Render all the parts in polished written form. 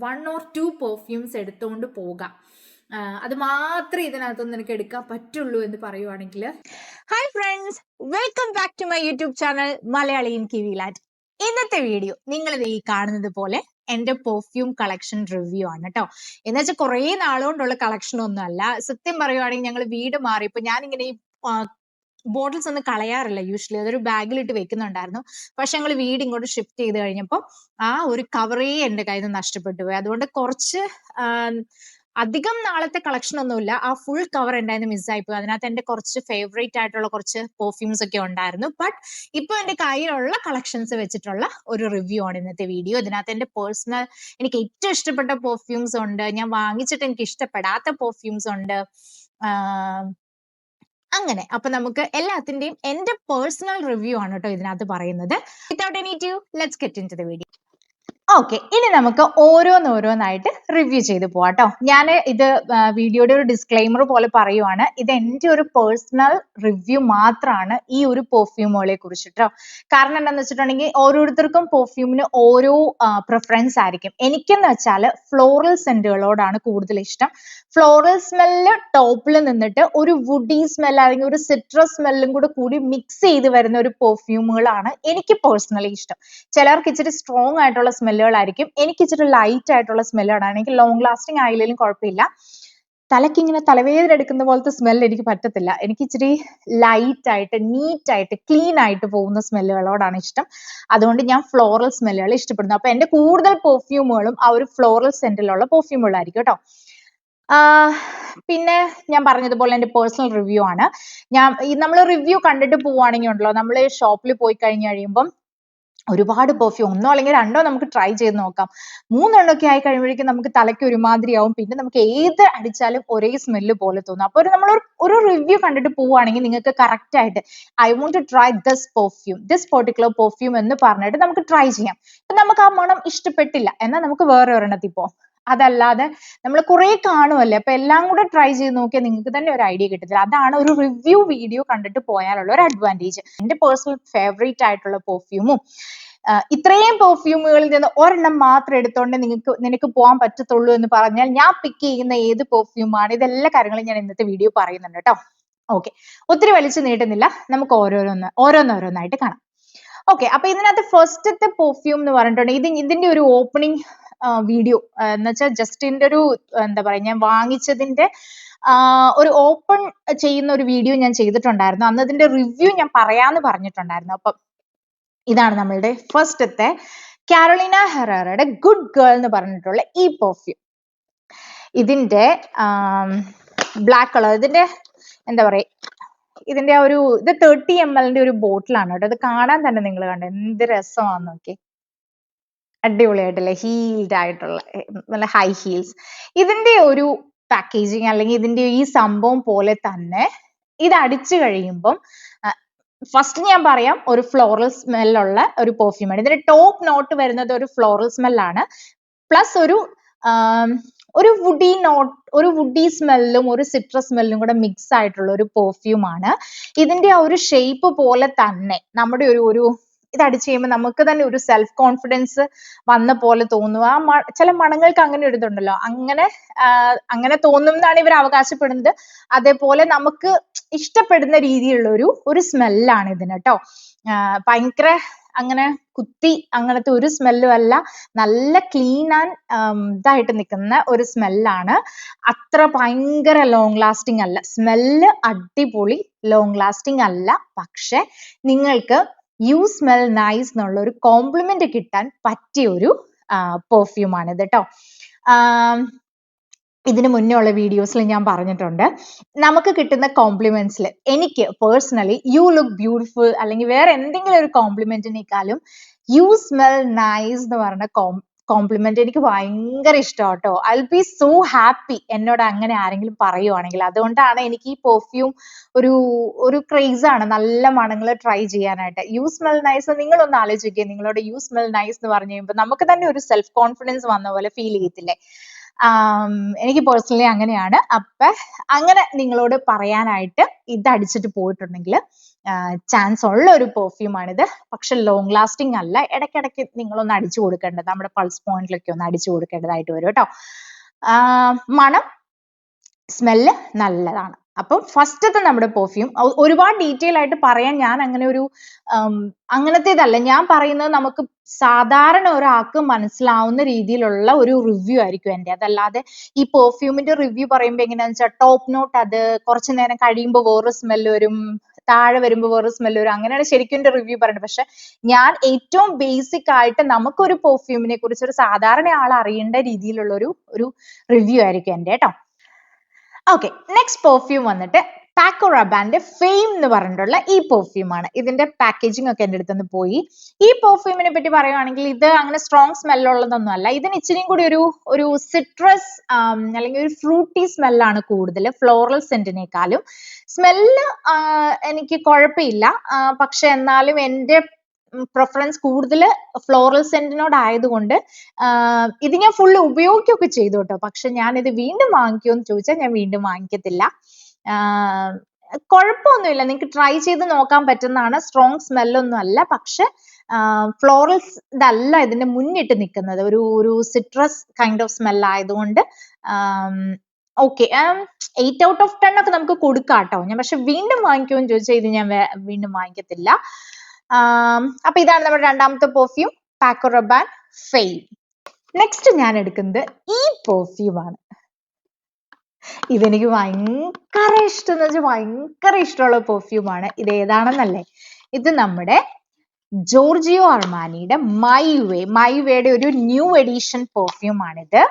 1 or 2 perfumes എടുത്തുകൊണ്ട് പോകാം. അത് മാത്രമേ ഇതിനകത്തൊന്നും നിനക്ക് എടുക്കാൻ പറ്റുള്ളൂ എന്ന് പറയുവാണെങ്കിൽ. Hi friends, welcome back to my YouTube channel Malayali in Kiwi land. ഇന്നത്തെ വീഡിയോ നിങ്ങളിത് ഈ കാണുന്നത് പോലെ എന്റെ പെർഫ്യൂം കളക്ഷൻ റിവ്യൂ ആണ് കേട്ടോ. എന്ന് വെച്ചാൽ കുറേ നാളുകൊണ്ടുള്ള കളക്ഷൻ ഒന്നും അല്ല. സത്യം പറയുവാണെങ്കിൽ ഞങ്ങൾ വീട് മാറിയപ്പോൾ ഞാനിങ്ങനെ ഈ ബോട്ടിൽസ് ഒന്നും കളയാറില്ല യൂഷ്വലി, അതൊരു ബാഗിലിട്ട് വെക്കുന്നുണ്ടായിരുന്നു. പക്ഷെ ഞങ്ങൾ വീട് ഇങ്ങോട്ട് ഷിഫ്റ്റ് ചെയ്ത് കഴിഞ്ഞപ്പോൾ ആ ഒരു കവറേ എൻ്റെ കയ്യിൽ നിന്ന് നഷ്ടപ്പെട്ടു പോയി. അതുകൊണ്ട് കുറച്ച് അധികം നാളത്തെ കളക്ഷൻ ഒന്നുമില്ല, ആ ഫുൾ കവർ ഉണ്ടായിരുന്നു മിസ്സായിപ്പോയി. അതിനകത്ത് എൻ്റെ കുറച്ച് ഫേവറേറ്റ് ആയിട്ടുള്ള കുറച്ച് പെർഫ്യൂംസ് ഒക്കെ ഉണ്ടായിരുന്നു. ബട്ട് ഇപ്പൊ എൻ്റെ കയ്യിലുള്ള കളക്ഷൻസ് വെച്ചിട്ടുള്ള ഒരു റിവ്യൂ ആണ് ഇന്നത്തെ വീഡിയോ. ഇതിനകത്ത് എൻ്റെ പേഴ്സണൽ എനിക്ക് ഏറ്റവും ഇഷ്ടപ്പെട്ട പെർഫ്യൂംസ് ഉണ്ട്, ഞാൻ വാങ്ങിച്ചിട്ട് എനിക്ക് ഇഷ്ടപ്പെടാത്ത പെർഫ്യൂംസ് ഉണ്ട്. അങ്ങനെ അപ്പൊ നമുക്ക് എല്ലാത്തിന്റെയും എന്റെ പേഴ്സണൽ റിവ്യൂ ആണ് കേട്ടോ ഇതിനകത്ത് പറയുന്നത്. Without any due, let's get in to the video. Okay, ഇനി നമുക്ക് ഓരോന്നായിട്ട് റിവ്യൂ ചെയ്ത് പോവാം കേട്ടോ. ഞാൻ ഇത് വീഡിയോയുടെ ഒരു ഡിസ്ക്ലെയിമർ പോലെ പറയുവാണ്, ഇത് എൻ്റെ ഒരു പേഴ്സണൽ റിവ്യൂ മാത്രമാണ് ഈ ഒരു പെർഫ്യൂമുകളെ കുറിച്ചിട്ടോ. കാരണം എന്താണെന്ന് വെച്ചിട്ടുണ്ടെങ്കിൽ ഓരോരുത്തർക്കും പെർഫ്യൂമിന് ഓരോ പ്രിഫറൻസ് ആയിരിക്കും. എനിക്കെന്ന് വെച്ചാൽ ഫ്ലോറൽ സെന്റുകളോടാണ് കൂടുതൽ ഇഷ്ടം. ഫ്ലോറൽ സ്മെല്ല് ടോപ്പിൽ നിന്നിട്ട് ഒരു വുഡി സ്മെൽ അല്ലെങ്കിൽ ഒരു സിട്രസ് സ്മെല്ലും കൂടി മിക്സ് ചെയ്ത് വരുന്ന ഒരു പെർഫ്യൂമുകളാണ് എനിക്ക് പേഴ്സണലി ഇഷ്ടം. ചിലർക്ക് ഇച്ചിരി സ്ട്രോങ് ആയിട്ടുള്ള സ്മെല്ലുകളായിരിക്കും, എനിക്ക് ഇച്ചിരി ലൈറ്റ് ആയിട്ടുള്ള സ്മെല്ലുകളാണ്. എനിക്ക് ലോങ് ലാസ്റ്റിംഗ് ആയില്ലെങ്കിലും കുഴപ്പമില്ല. തലയ്ക്ക് ഇങ്ങനെ തലവേദന എടുക്കുന്ന പോലത്തെ സ്മെല്ല് എനിക്ക് പറ്റത്തില്ല. എനിക്ക് ഇച്ചിരി ലൈറ്റ് ആയിട്ട് നീറ്റ് ആയിട്ട് ക്ലീൻ ആയിട്ട് പോകുന്ന സ്മെല്ലുകളോടാണ് ഇഷ്ടം. അതുകൊണ്ട് ഞാൻ ഫ്ലോറൽ സ്മെല്ലുകൾ ഇഷ്ടപ്പെടുന്നു. അപ്പൊ എന്റെ കൂടുതൽ പെർഫ്യൂമുകളും ആ ഒരു ഫ്ലോറൽ സെന്റിലുള്ള പെർഫ്യൂമുകളായിരിക്കും കേട്ടോ. പിന്നെ ഞാൻ പറഞ്ഞതുപോലെ എന്റെ പേഴ്സണൽ റിവ്യൂ ആണ്. നമ്മൾ റിവ്യൂ കണ്ടിട്ട് പോവുകയാണെങ്കിൽ ഉണ്ടല്ലോ, നമ്മൾ ഷോപ്പിൽ പോയി കഴിയുമ്പം ഒരുപാട് പെർഫ്യൂം, ഒന്നോ അല്ലെങ്കിൽ രണ്ടോ നമുക്ക് ട്രൈ ചെയ്ത് നോക്കാം. 3 എണ്ണമൊക്കെ ആയി കഴിയുമ്പോഴേക്കും നമുക്ക് തലയ്ക്ക് ഒരുമാതിരിയാവും. പിന്നെ നമുക്ക് ഏത് അടിച്ചാലും ഒരേ സ്മെല്ല് പോലെ തോന്നും. അപ്പൊ നമ്മൾ ഒരു റിവ്യൂ കണ്ടിട്ട് പോവുകയാണെങ്കിൽ നിങ്ങൾക്ക് കറക്റ്റ് ആയിട്ട് I want to try this particular perfume എന്ന് പറഞ്ഞിട്ട് നമുക്ക് ട്രൈ ചെയ്യാം. അപ്പൊ നമുക്ക് ആ മണം ഇഷ്ടപ്പെട്ടില്ല എന്നാൽ നമുക്ക് വേറെ ഒരെണ്ണത്തിൽ പോവാം. അതല്ലാതെ നമ്മൾ കുറെ കാണുമല്ലേ, അപ്പൊ എല്ലാം കൂടെ ട്രൈ ചെയ്ത് നോക്കിയാൽ നിങ്ങൾക്ക് തന്നെ ഒരു ഐഡിയ കിട്ടത്തില്ല. അതാണ് ഒരു റിവ്യൂ വീഡിയോ കണ്ടിട്ട് പോയാലുള്ള ഒരു അഡ്വാൻറ്റേജ്. എന്റെ പേഴ്സണൽ ഫേവറേറ്റ് ആയിട്ടുള്ള പെർഫ്യൂമും ഇത്രയും പെർഫ്യൂമുകളിൽ നിന്ന് ഒരെണ്ണം മാത്രം എടുത്തോണ്ട് നിനക്ക് പോകാൻ പറ്റത്തുള്ളൂ എന്ന് പറഞ്ഞാൽ ഞാൻ പിക്ക് ചെയ്യുന്ന ഏത് പെർഫ്യൂമാണ്, ഇതെല്ലാ കാര്യങ്ങളും ഞാൻ ഇന്നത്തെ വീഡിയോ പറയുന്നുണ്ട് കേട്ടോ. ഓക്കെ, ഒത്തിരി വലിച്ചു നീട്ടുന്നില്ല, നമുക്ക് ഓരോന്നായിട്ട് കാണാം. ഓക്കെ, അപ്പൊ ഇതിനകത്ത് ഫസ്റ്റത്തെ പെർഫ്യൂം എന്ന് പറഞ്ഞിട്ടുണ്ടെങ്കിൽ ഇതിന്റെ ഒരു ഓപ്പണിംഗ് വീഡിയോ എന്ന് വെച്ചാൽ ജസ്റ്റ് ഇതിന്റെ ഒരു എന്താ പറയാ, ഞാൻ വാങ്ങിച്ചതിന്റെ ഒരു ഓപ്പൺ ചെയ്യുന്ന ഒരു വീഡിയോ ഞാൻ ചെയ്തിട്ടുണ്ടായിരുന്നു. അന്ന് ഇതിന്റെ റിവ്യൂ ഞാൻ പറയാന്ന് പറഞ്ഞിട്ടുണ്ടായിരുന്നു. അപ്പൊ ഇതാണ് നമ്മളുടെ ഫസ്റ്റത്തെ കാരോലിന ഹെറേറയുടെ ഗുഡ് ഗേൾ എന്ന് പറഞ്ഞിട്ടുള്ള ഈ പെർഫ്യൂം. ഇതിന്റെ ബ്ലാക്ക് കളർ, ഇതിന്റെ എന്താ പറയാ, ഇതിന്റെ ഇത് 30 ml ഒരു ബോട്ടിലാണ് കേട്ടോ. ഇത് കാണാൻ തന്നെ നിങ്ങൾ കണ്ടോ എന്ത് രസമാണെന്ന് നോക്കി. അടിപൊളിയായിട്ടല്ലേ, ഹീൽഡ് ആയിട്ടുള്ള നല്ല ഹൈ ഹീൽസ്. ഇതിന്റെ ഒരു പാക്കേജിങ് അല്ലെങ്കിൽ ഇതിന്റെ ഈ സംഭവം പോലെ തന്നെ ഇത് അടിച്ചു കഴിയുമ്പം ഫസ്റ്റ് ഞാൻ പറയാം, ഒരു ഫ്ലോറൽ സ്മെല്ലുള്ള ഒരു പെർഫ്യൂമാണ്. ഇതിന്റെ ടോപ്പ് നോട്ട് വരുന്നത് ഒരു ഫ്ലോറൽ സ്മെല്ലാണ്, പ്ലസ് ഒരു വുഡി സ്മെല്ലും ഒരു സിട്രസ് സ്മെല്ലും കൂടെ മിക്സ് ആയിട്ടുള്ള ഒരു പെർഫ്യൂമാണ്. ഇതിന്റെ ആ ഒരു ഷേപ്പ് പോലെ തന്നെ നമ്മുടെ ഒരു ഇത് അടിച്ചു കഴിയുമ്പോൾ നമുക്ക് തന്നെ ഒരു സെൽഫ് കോൺഫിഡൻസ് വന്ന പോലെ തോന്നും. ചില മണങ്ങൾക്ക് അങ്ങനെ ഒരു ഇതുണ്ടല്ലോ, അങ്ങനെ തോന്നും എന്നാണ് ഇവർ അവകാശപ്പെടുന്നത്. അതേപോലെ നമുക്ക് ഇഷ്ടപ്പെടുന്ന രീതിയിലുള്ള ഒരു സ്മെല്ലാണ് ഇതിന് കേട്ടോ. ഭയങ്കര അങ്ങനെ കുത്തി അങ്ങനത്തെ ഒരു സ്മെല്ലും അല്ല, നല്ല ക്ലീൻ ആൻഡ് ഇതായിട്ട് നിൽക്കുന്ന ഒരു സ്മെല്ലാണ്. അത്ര ഭയങ്കര ലോങ് ലാസ്റ്റിംഗ് അല്ല, സ്മെല്ല് അടിപൊളി, ലോങ് ലാസ്റ്റിംഗ് അല്ല. പക്ഷെ നിങ്ങൾക്ക് യു സ്മെൽ നൈസ് എന്നുള്ള ഒരു കോംപ്ലിമെന്റ് കിട്ടാൻ പറ്റിയ ഒരു പെർഫ്യൂമാണ് ഇത് കേട്ടോ. ഇതിന് മുന്നേ ഉള്ള വീഡിയോസിൽ ഞാൻ പറഞ്ഞിട്ടുണ്ട്, നമുക്ക് കിട്ടുന്ന കോംപ്ലിമെന്റ്സിൽ എനിക്ക് പേഴ്സണലി യു ലുക്ക് ബ്യൂട്ടിഫുൾ അല്ലെങ്കിൽ വേറെ എന്തെങ്കിലും ഒരു കോംപ്ലിമെന്റിനേക്കാളും യു സ്മെൽ നൈസ് എന്ന് പറഞ്ഞ കോംപ്ലിമെന്റ് എനിക്ക് ഭയങ്കര ഇഷ്ടം കേട്ടോ. I will be so happy എന്നോട് അങ്ങനെ ആരെങ്കിലും പറയുവാണെങ്കിൽ. അതുകൊണ്ടാണ് എനിക്ക് ഈ പെർഫ്യൂം ഒരു ക്രേസ് ആണ്, നല്ല മണങ്ങൾ ട്രൈ ചെയ്യാനായിട്ട്. യു സ്മെൽ നൈസ്, നിങ്ങളൊന്ന് ആലോചിക്കുക, നിങ്ങളോട് യു സ്മെൽ നൈസ് എന്ന് പറഞ്ഞു കഴിയുമ്പോൾ നമുക്ക് തന്നെ ഒരു സെൽഫ് കോൺഫിഡൻസ് വന്ന പോലെ ഫീൽ ചെയ്യത്തില്ലേ? എനിക്ക് പേഴ്സണലി അങ്ങനെയാണ്. അപ്പൊ അങ്ങനെ നിങ്ങളോട് പറയാനായിട്ട് ഇത് അടിച്ചിട്ട് പോയിട്ടുണ്ടെങ്കിൽ ചാൻസ് ഉള്ള ഒരു പെർഫ്യൂമാണിത്. പക്ഷെ ലോങ് ലാസ്റ്റിംഗ് അല്ല. ഇടയ്ക്കിടയ്ക്ക് നിങ്ങളൊന്ന് അടിച്ചു കൊടുക്കേണ്ടത്, നമ്മുടെ പൾസ് പോയിന്റിലൊക്കെ ഒന്ന് അടിച്ചു കൊടുക്കേണ്ടതായിട്ട് വരും കേട്ടോ. മണം, സ്മെല്ല് നല്ലതാണ്. അപ്പം ഫസ്റ്റത്തെ നമ്മുടെ പെർഫ്യൂം ഒരുപാട് ഡീറ്റെയിൽ ആയിട്ട് പറയാൻ ഞാൻ അങ്ങനെ ഒരു അങ്ങനത്തേതല്ല ഞാൻ പറയുന്നത്. നമുക്ക് സാധാരണ ഒരാൾക്ക് മനസ്സിലാവുന്ന രീതിയിലുള്ള ഒരു റിവ്യൂ ആയിരിക്കും എൻ്റെ. അതല്ലാതെ ഈ പെർഫ്യൂമിന്റെ റിവ്യൂ പറയുമ്പോൾ എങ്ങനെയാണെന്ന് വെച്ചാൽ ടോപ്പ് നോട്ട്, അത് കുറച്ചു നേരം കഴിയുമ്പോൾ വേറൊരു സ്മെല്ല് വരും, താഴെ വരുമ്പോൾ വേറൊരു സ്മെല്ല് വരും, അങ്ങനെയാണ് ശരിക്കും എന്റെ റിവ്യൂ പറയുന്നത്. പക്ഷെ ഞാൻ ഏറ്റവും ബേസിക് ആയിട്ട് നമുക്കൊരു പെർഫ്യൂമിനെ കുറിച്ച് ഒരു സാധാരണ ആൾ അറിയേണ്ട രീതിയിലുള്ള ഒരു റിവ്യൂ ആയിരിക്കും എൻ്റെ കേട്ടോ. ഓക്കെ, നെക്സ്റ്റ് പെർഫ്യൂം വന്നിട്ട് പാക്കോ റബാന്റെ ഫെയിം എന്ന് പറഞ്ഞിട്ടുള്ള ഈ പെർഫ്യൂം ആണ്. ഇതിന്റെ പാക്കേജിംഗ് ഒക്കെ എൻ്റെ അടുത്തുനിന്ന് പോയി. ഈ പെർഫ്യൂമിനെ പറ്റി പറയുവാണെങ്കിൽ ഇത് അങ്ങനെ സ്ട്രോങ് സ്മെല്ലുള്ളതൊന്നും അല്ല. ഇതിന് ഇച്ചിരിയും കൂടി ഒരു സിട്രസ് അല്ലെങ്കിൽ ഒരു ഫ്രൂട്ടി സ്മെല്ലാണ് കൂടുതൽ, ഫ്ലോറൽ സെന്റിനേക്കാളും. സ്മെല്ല് എനിക്ക് കുഴപ്പമില്ല, പക്ഷെ എന്നാലും എൻ്റെ പ്രിഫറൻസ് കൂടുതൽ ഫ്ലോറൽ സെന്റിനോട് ആയതുകൊണ്ട് ഇത് ഞാൻ ഫുള്ള് ഉപയോഗിക്കുകയൊക്കെ ചെയ്തു കേട്ടോ. പക്ഷെ ഞാൻ ഇത് വീണ്ടും വാങ്ങിക്കുമോ എന്ന് ചോദിച്ചാൽ ഞാൻ വീണ്ടും വാങ്ങിക്കത്തില്ല. കുഴപ്പമൊന്നുമില്ല, നിങ്ങൾക്ക് ട്രൈ ചെയ്ത് നോക്കാൻ പറ്റുന്നതാണ്. സ്ട്രോങ് സ്മെല്ലൊന്നും അല്ല, പക്ഷെ ഫ്ലോറൽസ് ഇതല്ല ഇതിന്റെ മുന്നിട്ട് നിൽക്കുന്നത്. ഒരു സിട്രസ് കൈൻഡ് ഓഫ് സ്മെൽ ആയതുകൊണ്ട് ഓക്കെ, 8 out of 10 ഒക്കെ നമുക്ക് കൊടുക്കാം കേട്ടോ. ഞാൻ പക്ഷെ വീണ്ടും വാങ്ങിക്കുമോ എന്ന് ചോദിച്ചാൽ ഇത് ഞാൻ വീണ്ടും വാങ്ങിക്കത്തില്ല. അപ്പൊ ഇതാണ് നമ്മുടെ രണ്ടാമത്തെ പെർഫ്യൂം, പാക്കോ റബാൻ ഫെയിം. നെക്സ്റ്റ് ഞാൻ എടുക്കുന്നത് ഈ പെർഫ്യൂം ആണ്. ഇതെനിക്ക് ഭയങ്കര ഇഷ്ടം എന്ന് വെച്ചാൽ ഭയങ്കര ഇഷ്ടമുള്ള പെർഫ്യൂം ആണ്. ഇത് ഏതാണെന്നല്ലേ, ഇത് നമ്മുടെ ജോർജിയോ അർമാനിയുടെ മൈവേയുടെ ഒരു ന്യൂ എഡിഷൻ പെർഫ്യൂം ആണിത്.